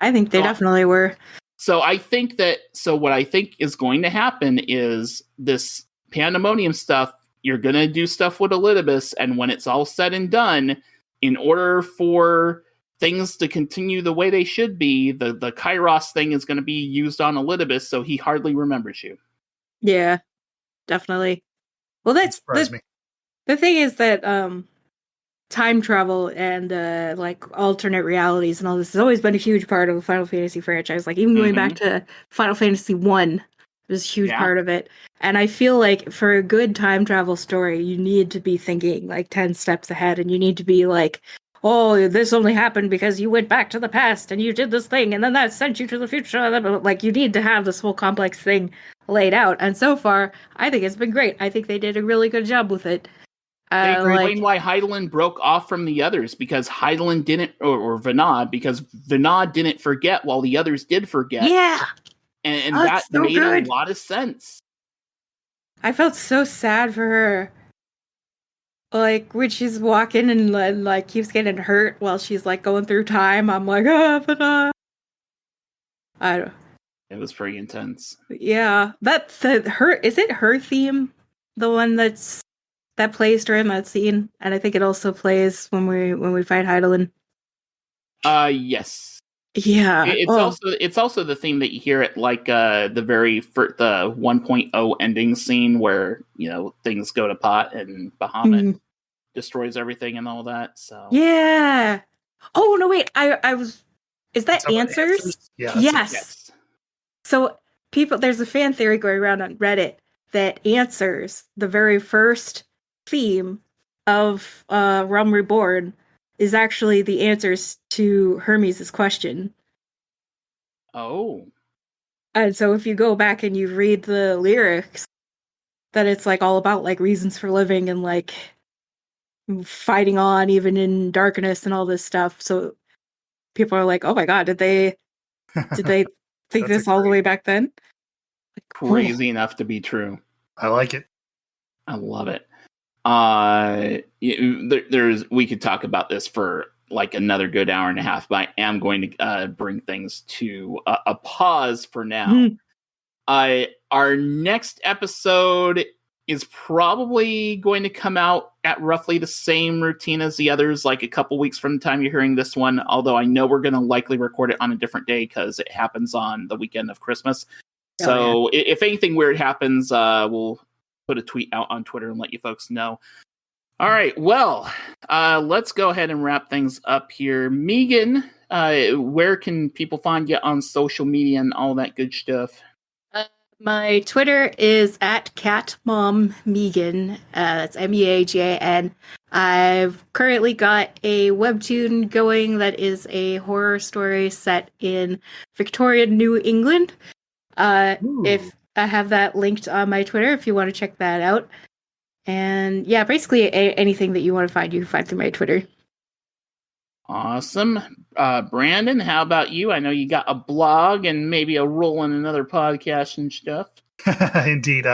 I think they definitely were. So what I think is going to happen is this Pandemonium stuff. You're going to do stuff with Elidibus, and when it's all said and done, in order for things to continue the way they should be, the Kairos thing is going to be used on Elidibus, so he hardly remembers you. Yeah, definitely. Well, that's the thing is that time travel and like alternate realities and all this has always been a huge part of the Final Fantasy franchise. Like even going back to Final Fantasy 1, it was a huge part of it. And I feel like for a good time travel story, you need to be thinking like 10 steps ahead, and you need to be like, oh, this only happened because you went back to the past and you did this thing, and then that sent you to the future. Like, you need to have this whole complex thing laid out. And so far, I think it's been great. I think they did a really good job with it. They explain why Hydaelyn broke off from the others, because Hydaelyn didn't, or Vanad, because Vanad didn't forget while the others did forget. Yeah. And that so made a lot of sense. I felt so sad for her. Like, when she's walking and like keeps getting hurt while she's like going through time, I'm like, Vanad. I don't. It was pretty intense. Yeah, is it her theme, the one that plays during that scene, and I think it also plays when we fight Hydaelyn. Yes. Yeah, it's also the theme that you hear at like the 1.0 ending scene where things go to pot and Bahamut destroys everything and all that. So yeah. Oh no, wait. I was. Is that Answers? Yeah. Yes. So there's a fan theory going around on Reddit that Answers, the very first theme of Realm Reborn, is actually the answers to Hermes' question. Oh. And so if you go back and you read the lyrics, that it's like all about like reasons for living and like fighting on even in darkness and all this stuff. So people are like, oh my god, did they think this all the way back then? Crazy enough to be true. I like it. I love it. We could talk about this for like another good hour and a half, but I am going to bring things to a pause for now. Our next episode is probably going to come out at roughly the same routine as the others, like a couple weeks from the time you're hearing this one, although I know we're going to likely record it on a different day because it happens on the weekend of Christmas. So if anything weird happens, we'll put a tweet out on Twitter and let you folks know. All right, well, let's go ahead and wrap things up here. Meagan, where can people find you on social media and all that good stuff? My Twitter is at CatMomMeagan. That's Meagan. I've currently got a webtoon going that is a horror story set in Victorian New England. If I have that linked on my Twitter, if you want to check that out. And yeah, basically anything that you want to find, you can find through my Twitter. Awesome. Brandon, how about you? I know you got a blog and maybe a role in another podcast and stuff. Indeed.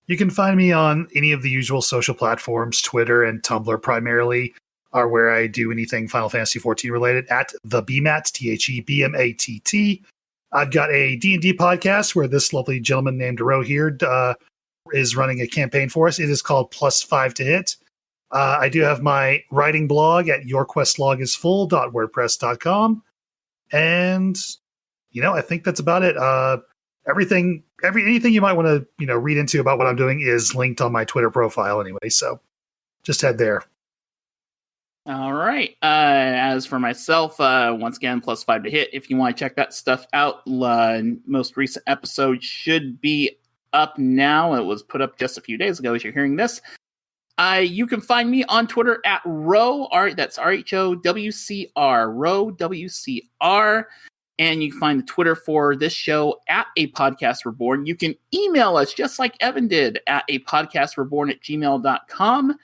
You can find me on any of the usual social platforms. Twitter and Tumblr primarily are where I do anything Final Fantasy XIV related, at the BMAT, TheBmatt. I've got a D&D podcast where this lovely gentleman named Ro here is running a campaign for us. It is called +5 to Hit. I do have my writing blog at yourquestlogisfull.wordpress.com. And, I think that's about it. Anything you might want to, read into about what I'm doing is linked on my Twitter profile anyway. So just head there. All right. As for myself, once again, +5 to Hit. If you want to check that stuff out, most recent episode should be up now. It was put up just a few days ago as you're hearing this. You can find me on Twitter at Ro, that's RHOWCR, ROWCR. And you can find the Twitter for this show at A Podcast Reborn. You can email us just like Evan did at apodcastreborn@gmail.com.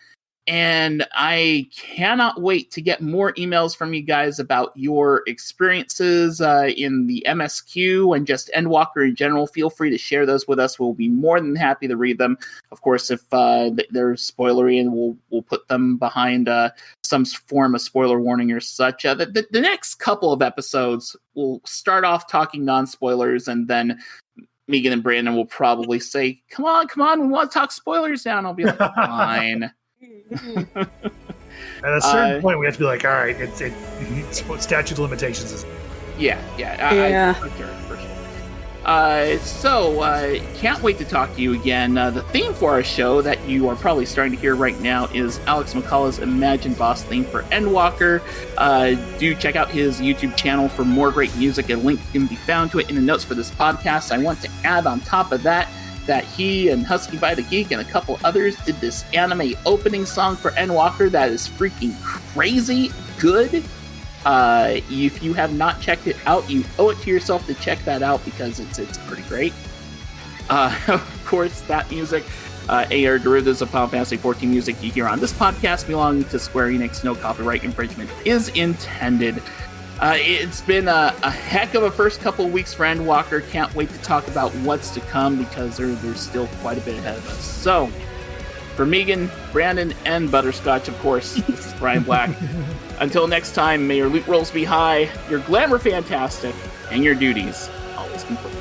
And I cannot wait to get more emails from you guys about your experiences in the MSQ and just Endwalker in general. Feel free to share those with us. We'll be more than happy to read them. Of course, if they're spoilery, and we'll put them behind some form of spoiler warning or such. The next couple of episodes, we'll start off talking non-spoilers, and then Meagan and Brandon will probably say, come on, we want to talk spoilers now. And I'll be like, fine. At a certain point, we have to be like, all right, it's statute of limitations is. Yeah. For sure. So, can't wait to talk to you again. The theme for our show that you are probably starting to hear right now is Alex Moukala's Imagine Boss theme for Endwalker. Do check out his YouTube channel for more great music. A link can be found to it in the notes for this podcast. I want to add on top of that he and HuskyBytheGeek and a couple others did this anime opening song for Endwalker that is freaking crazy good. If you have not checked it out, you owe it to yourself to check that out because it's pretty great. Of course, that music, AR derivatives of Final Fantasy XIV music you hear on this podcast belong to Square Enix. No copyright infringement is intended. It's been a heck of a first couple of weeks for Endwalker. Can't wait to talk about what's to come because there's still quite a bit ahead of us. So, for Meagan, Brandon, and Butterscotch, of course, this is Brian Black. Until next time, may your loot rolls be high, your glamour fantastic, and your duties always complete.